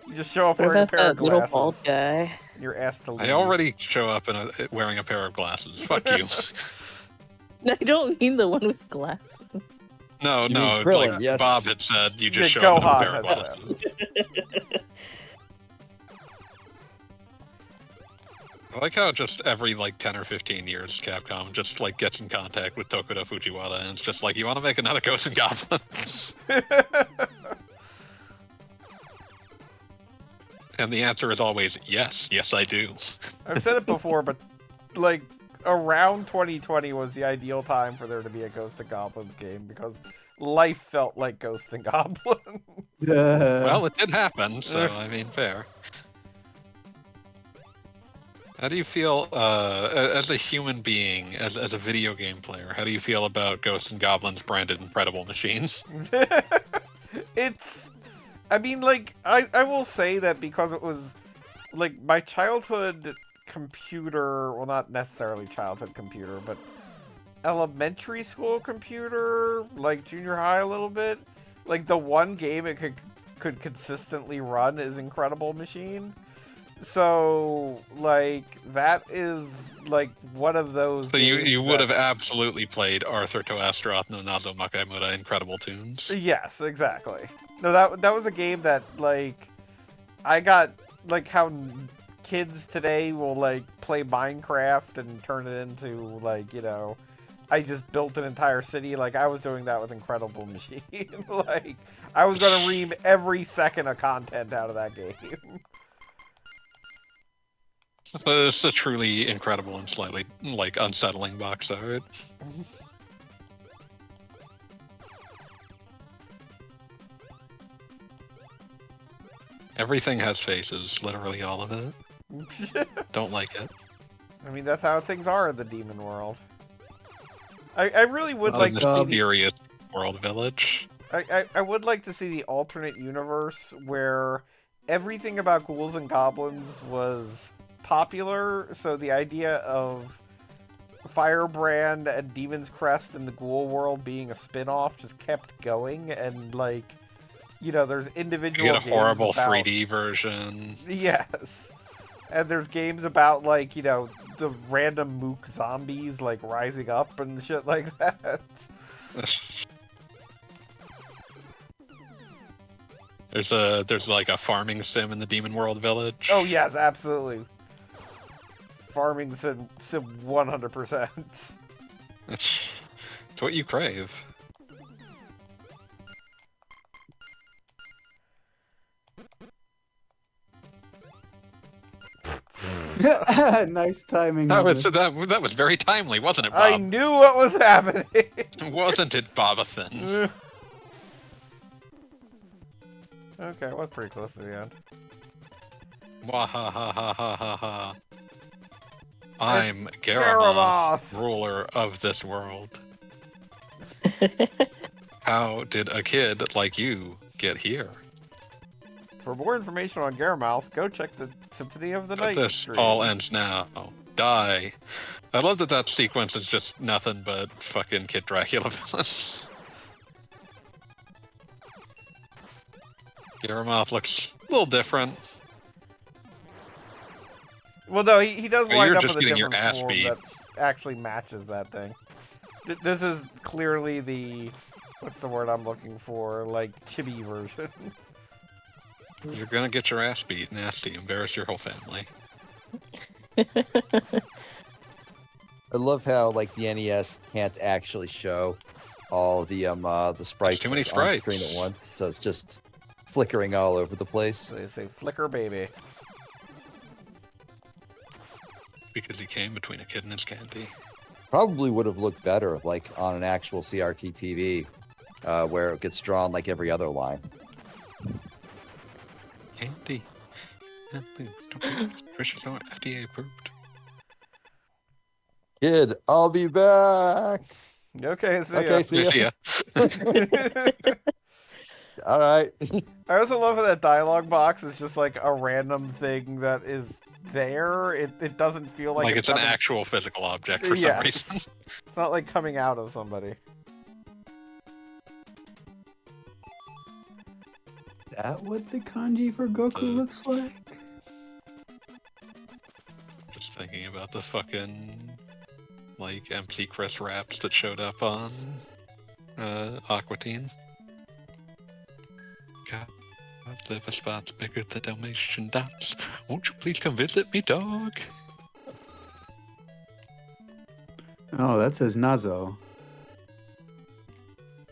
You just show up What wearing a about pair of that little glasses. bald guy? You're asked to leave. I already show up wearing a pair of glasses. Fuck you. I don't mean the one with glasses. No, You no. mean Krillin, Like yes. Bob had said, you just Yeah, show up in a Gohan pair of has glasses. glasses. I like how just every like 10 or 15 years, Capcom just like gets in contact with Tokuda Fujiwara, and it's just like, you want to make another Ghosts and Goblins? And the answer is always yes, yes I do. I've said it before, but like around 2020 was the ideal time for there to be a Ghost and Goblins game because life felt like Ghost and Goblins. Well, it did happen, so I mean, fair. How do you feel as a human being, as a video game player? How do you feel about Ghosts and Goblins branded Incredible Machines? I mean, like, I will say that because it was, like, my childhood computer, well, not necessarily childhood computer, but elementary school computer, like, junior high a little bit, like, the one game it could consistently run is Incredible Machine. So, like, that is, like, one of those So you games would have that's- absolutely played Arthur to Astaroth no Nazo Makaimura Incredible Tunes. Yes, exactly. No, that was a game that, like, I got, like, how kids today will, like, play Minecraft and turn it into, like, you know, I just built an entire city. Like, I was doing that with Incredible Machine. Like, I was going to ream every second of content out of that game. So it's a truly incredible and slightly, like, unsettling box art. Everything has faces, literally all of it. Don't like it. I mean, that's how things are in the demon world. I really would Well, like The to see the, mysterious world village. I would like to see the alternate universe where everything about ghouls and goblins was popular, so the idea of Firebrand and Demon's Crest in the ghoul world being a spin-off just kept going, and, like, you know, there's You individual get a games horrible about... 3D version. Yes. And there's games about, like, you know, the random mook zombies, like, rising up and shit like that. There's like a farming sim in the Demon World Village. Oh, yes, absolutely. Farming sim 100%. It's what you crave. Nice timing. That on was this. that was very timely, wasn't it, I Bob? knew what was happening. Wasn't it, Bobathan? Okay, I was pretty close to the end. Wahahahahaha. I'm Garamoth. Garamoth, ruler of this world. How did a kid like you get here? For more information on Garamouth, go check the Symphony of the But Night this stream. all ends now. Die. I love that sequence is just nothing but fucking Kid Dracula villains. Garamoth looks a little different. Well, no, he does But wind you're up just with a getting your different ass form beat. that actually matches that thing. This is clearly the, what's the word I'm looking for? Like chibi version. You're gonna get your ass beat, nasty, embarrass your whole family. I love how like the NES can't actually show all the sprites too many on sprites. screen at once, so it's just flickering all over the place. So they say flicker baby. Because he came between a kid and his candy. Probably would have looked better like on an actual CRT TV, where it gets drawn like every other line. Candy. Nutritious or FDA approved. Kid, I'll be back. Okay, see Okay, ya. see ya. ya. All right. I also love how that dialogue box is just like a random thing that is there. It doesn't feel like Like it's an coming... actual physical object for some reason. It's not like coming out of somebody. That what the kanji for Goku looks like? Just thinking about the fucking like MC Chris raps that showed up on Aqua Teen. God, liver spots bigger than Dalmatian dots. Won't you please come visit me, dog? Oh, that says Nazo.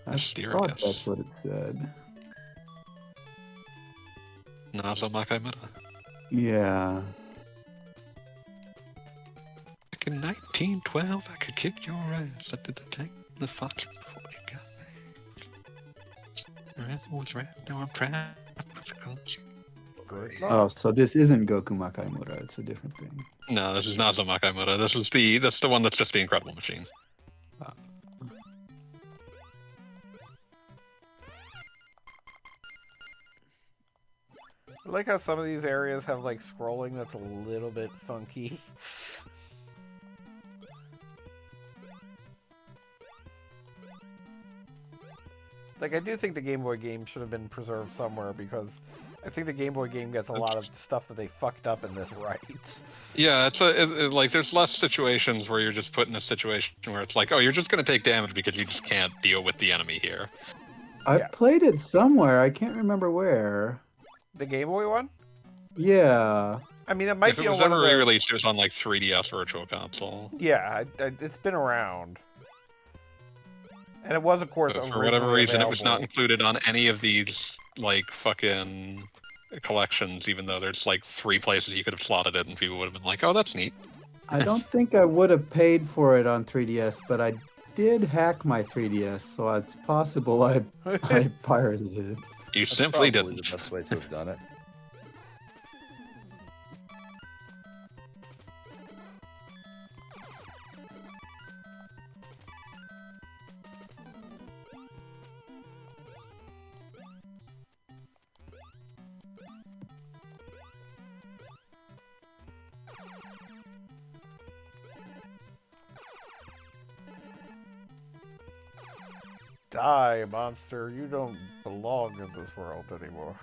I Mysterious. thought that's what it said. Nazo Makamura. Yeah. Back in 1912, I could kick your ass. I did the tank, the fox before you got me. The rest was wrapped, now I'm trapped with the clutch. Good. Oh, so this isn't Goku Makaimura. It's a different thing. No, this is Nazo Makamura. That's the one that's just the Incredible Machine. I like how some of these areas have like scrolling that's a little bit funky. Like, I do think the Game Boy game should have been preserved somewhere because I think the Game Boy game gets a lot of stuff that they fucked up in this right. Yeah, like there's less situations where you're just put in a situation where it's like, oh, you're just gonna take damage because you just can't deal with the enemy here. I Yeah. played it somewhere. I can't remember where. The Game Boy one? Yeah. I mean, it might If be it on was one ever of the... re-released, it was on like 3DS Virtual Console. Yeah, it's been around. And it was, of course, But for whatever originally reason, it was not available. included on any of these like fucking collections. Even though there's like 3 places you could have slotted it, and people would have been like, "Oh, that's neat." I don't think I would have paid for it on 3DS, but I did hack my 3DS, so it's possible I pirated it. You That's simply probably didn't. the best way to have done it. Die, monster. You don't belong in this world anymore.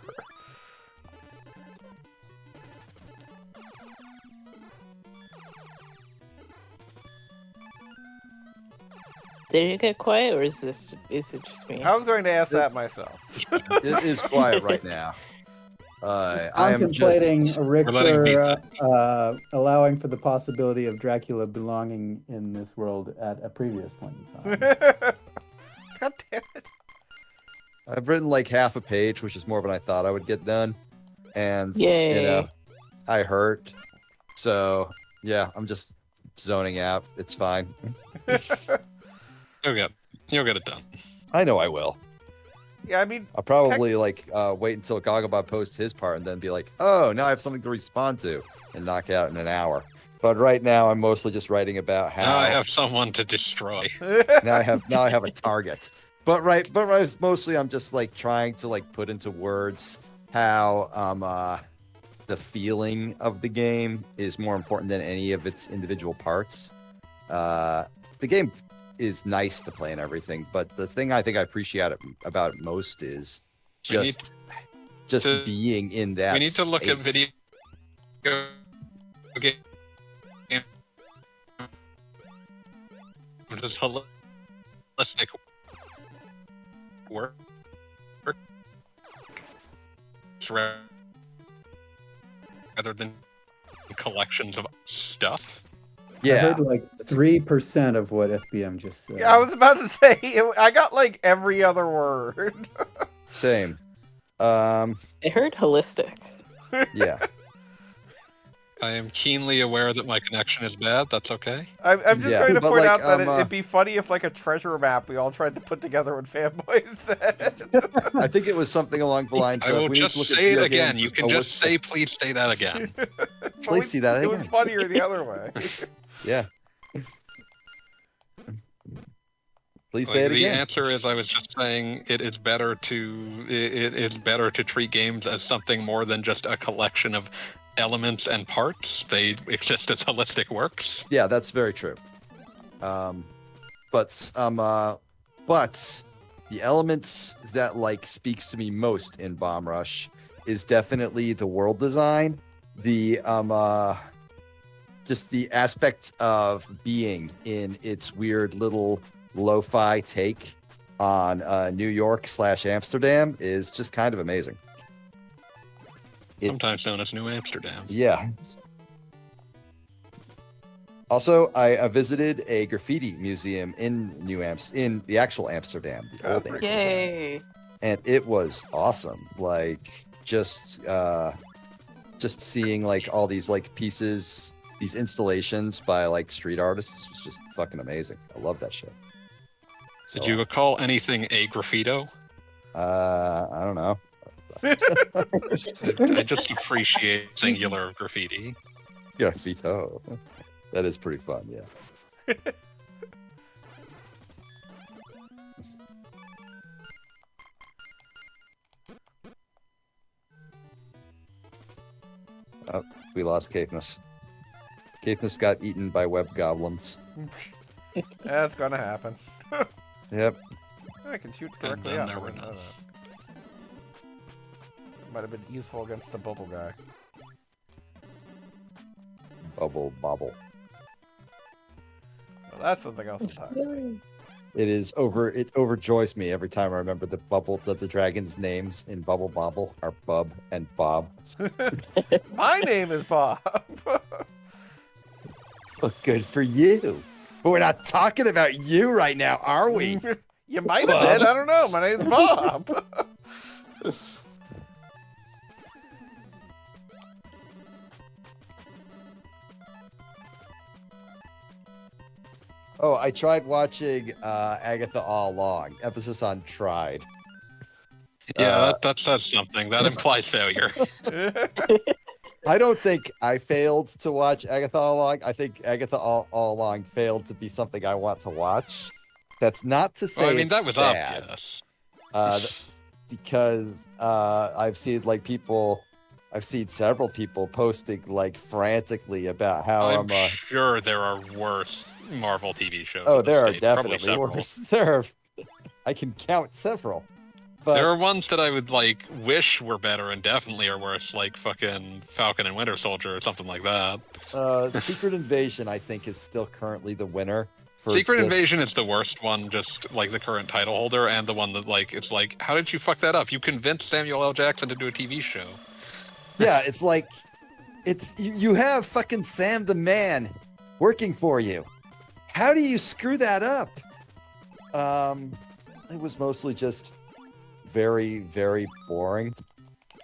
Did it get quiet, or is it just me? I was going to ask that myself. It is quiet right now. Just I am contemplating just. letting Richter pizza. allowing for the possibility of Dracula belonging in this world at a previous point in time. God damn it. I've written like half a page, which is more than I thought I would get done, and Yay. I hurt. So yeah, I'm just zoning out. It's fine. You'll get it done. I know I will. Yeah, I mean, I'll probably like wait until Gogglebot posts his part and then be like, oh, now I have something to respond to and knock it out in an hour. But right now, I'm mostly just writing about how Now I have someone to destroy. now I have a target. But mostly I'm just like trying to like put into words how the feeling of the game is more important than any of its individual parts. The game is nice to play and everything, but the thing I think I appreciate about it most is We need just to- being in that. We need to look at space. video game this is holistic work rather than collections of stuff. I Yeah. heard like 3% of what FBM just said. Yeah, I was about to say, I got like every other word. Same. I heard holistic. Yeah. I am keenly aware that my connection is bad. That's okay. I'm just Yeah, going to but, point like, out that it'd be funny if like a treasure map we all tried to put together what Fanboy said. I think it was something along the lines I of will we need just to look at say it video again. games You as can just holistic. say, please say that again. Please see that It was again. funnier the other way. Yeah. Please Like, say it the again. answer is I was just saying it is better to treat games as something more than just a collection of elements and parts. They exist as holistic works. Yeah, that's very true. But the elements that like speaks to me most in Bomb Rush is definitely the world design, the just the aspect of being in its weird little lo-fi take on New York / Amsterdam is just kind of amazing. Sometimes known as New Amsterdam. Yeah. Also, I visited a graffiti museum in in the actual Amsterdam, the old Amsterdam, Yay! and it was awesome. Like just seeing like all these like pieces, these installations by like street artists was just fucking amazing. I love that shit. So, Did you call anything a graffito? I don't know. I just appreciate singular graffiti. Graffito. That is pretty fun, yeah. Oh, we lost Caithness. Caithness got eaten by web goblins. That's gonna happen. Yep. I can shoot And directly then out. there I were didn't know none. that. Might have been useful against the bubble guy. Bubble bobble. Well, that's something else entirely. It overjoys me every time I remember the dragon's names in Bubble Bobble are Bub and Bob. My name is Bob. Well, good for you. But we're not talking about you right now, are we? You might have been. I don't know. My name's Bob. Oh, I tried watching Agatha all along. Emphasis on tried. Yeah, that says something. That implies failure. I don't think I failed to watch Agatha all along. I think Agatha all along failed to be something I want to watch. That's not to say Well, I mean, it's that was bad, obvious. because I've seen several people posting like frantically about how I'm sure there are worse Marvel TV shows. oh, in the there are States, probably definitely several. worse. I can count several. But There are ones that I would like wish were better and definitely are worse, like fucking Falcon and Winter Soldier or something like that. Secret Invasion, I think, is still currently the winner. For Secret this. Invasion is the worst one, just like the current title holder, and the one that like it's like, how did you fuck that up? You convinced Samuel L. Jackson to do a TV show. Yeah, it's like you have fucking Sam the Man working for you. How do you screw that up? It was mostly just very, very boring.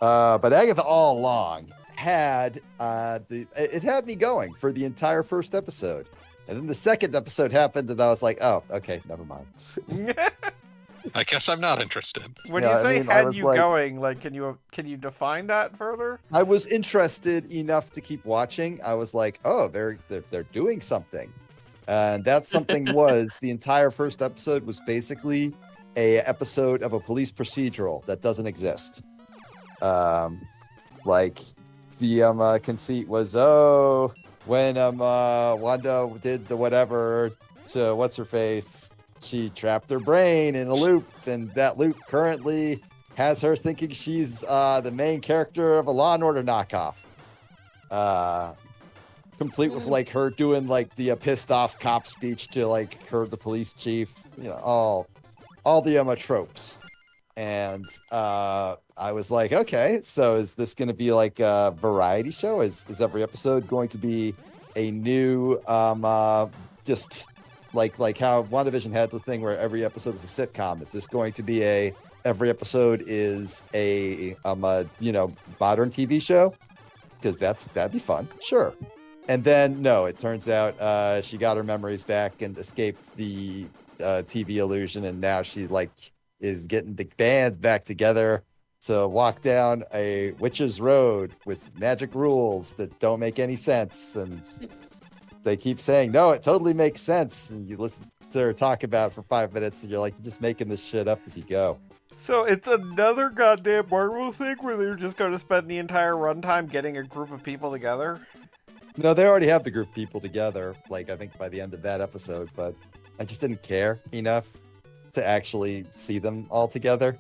But Agatha all along had it had me going for the entire first episode. And then the second episode happened and I was like, oh, okay, never mind. I guess I'm not interested. When Yeah, you I say mean, I had was you like- going, like, can you define that further? I was interested enough to keep watching. I was like, oh, they're doing something. And that something was the entire first episode was basically a episode of a police procedural that doesn't exist. Like the conceit was, oh, when Wanda did the whatever to what's her face, she trapped her brain in a loop, and that loop currently has her thinking she's the main character of a Law and Order knockoff. complete with like her doing like the pissed off cop speech to like the police chief, all the Emma tropes. And I was like, okay, so is this going to be like a variety show? Is every episode going to be a new just like how WandaVision had the thing where every episode was a sitcom? Is this going to be every episode is a modern TV show? Because that'd be fun, sure. And then no, it turns out she got her memories back and escaped the TV illusion, and now she is getting the band back together to walk down a witch's road with magic rules that don't make any sense. And they keep saying, no, it totally makes sense. And you listen to her talk about it for 5 minutes, and you're like, you're just making this shit up as you go. So it's another goddamn Marvel thing where they're just going to spend the entire runtime getting a group of people together? No, they already have the group of people together, I think by the end of that episode, but I just didn't care enough to actually see them all together.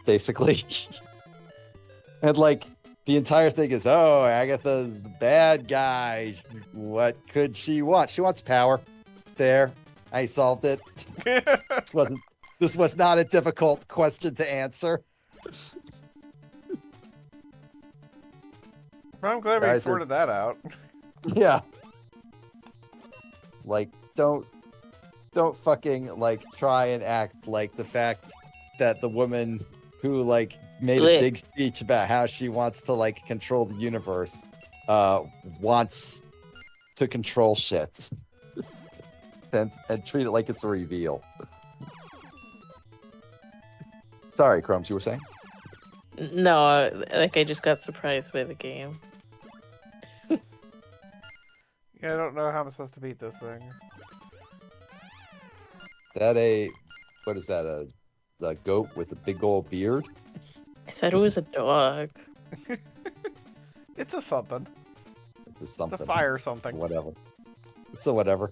Basically. And the entire thing is, oh, Agatha's the bad guy. What could she want? She wants power. There. I solved it. This was not a difficult question to answer. I'm glad we sorted that out. Yeah. Don't fucking try and act like the fact that the woman who made a big speech about how she wants to control the universe wants to control shit and treat it like it's a reveal. Sorry, Crumbs, you were saying? No, I just got surprised by the game. Yeah, I don't know how I'm supposed to beat this thing. What is that, a goat with a big old beard? I thought it was a dog. It's a something. It's a something. It's a fire something. Whatever. It's a whatever.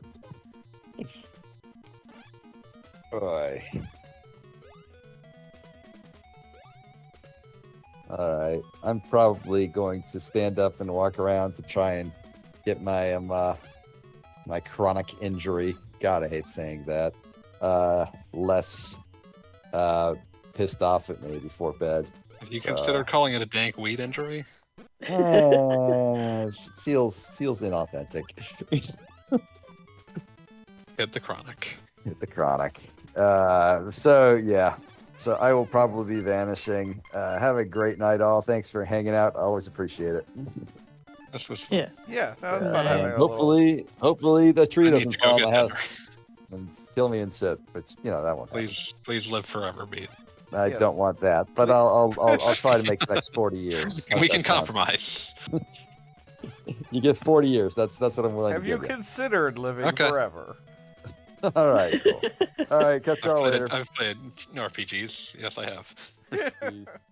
Alright. Alright. I'm probably going to stand up and walk around to try and get my my chronic injury. God, I hate saying that. Less pissed off at me before bed. Have you considered calling it a dank weed injury? Feels inauthentic. Hit the chronic. Hit the chronic. So yeah. So I will probably be vanishing. Have a great night, all. Thanks for hanging out. I always appreciate it. This was fun. Yeah, that was fun. And hopefully the tree I need doesn't to go fall in get the dinner. house and kill me and shit. But that won't happen. Please live forever, Beat. I don't want that, but I'll try to make the next 40 years. How's We that can sound? compromise. You get 40 years. That's what I'm willing Have to you give considered living Okay. forever? you. All right, cool. All right, catch y'all later. I've played RPGs. Yes, I have. Peace.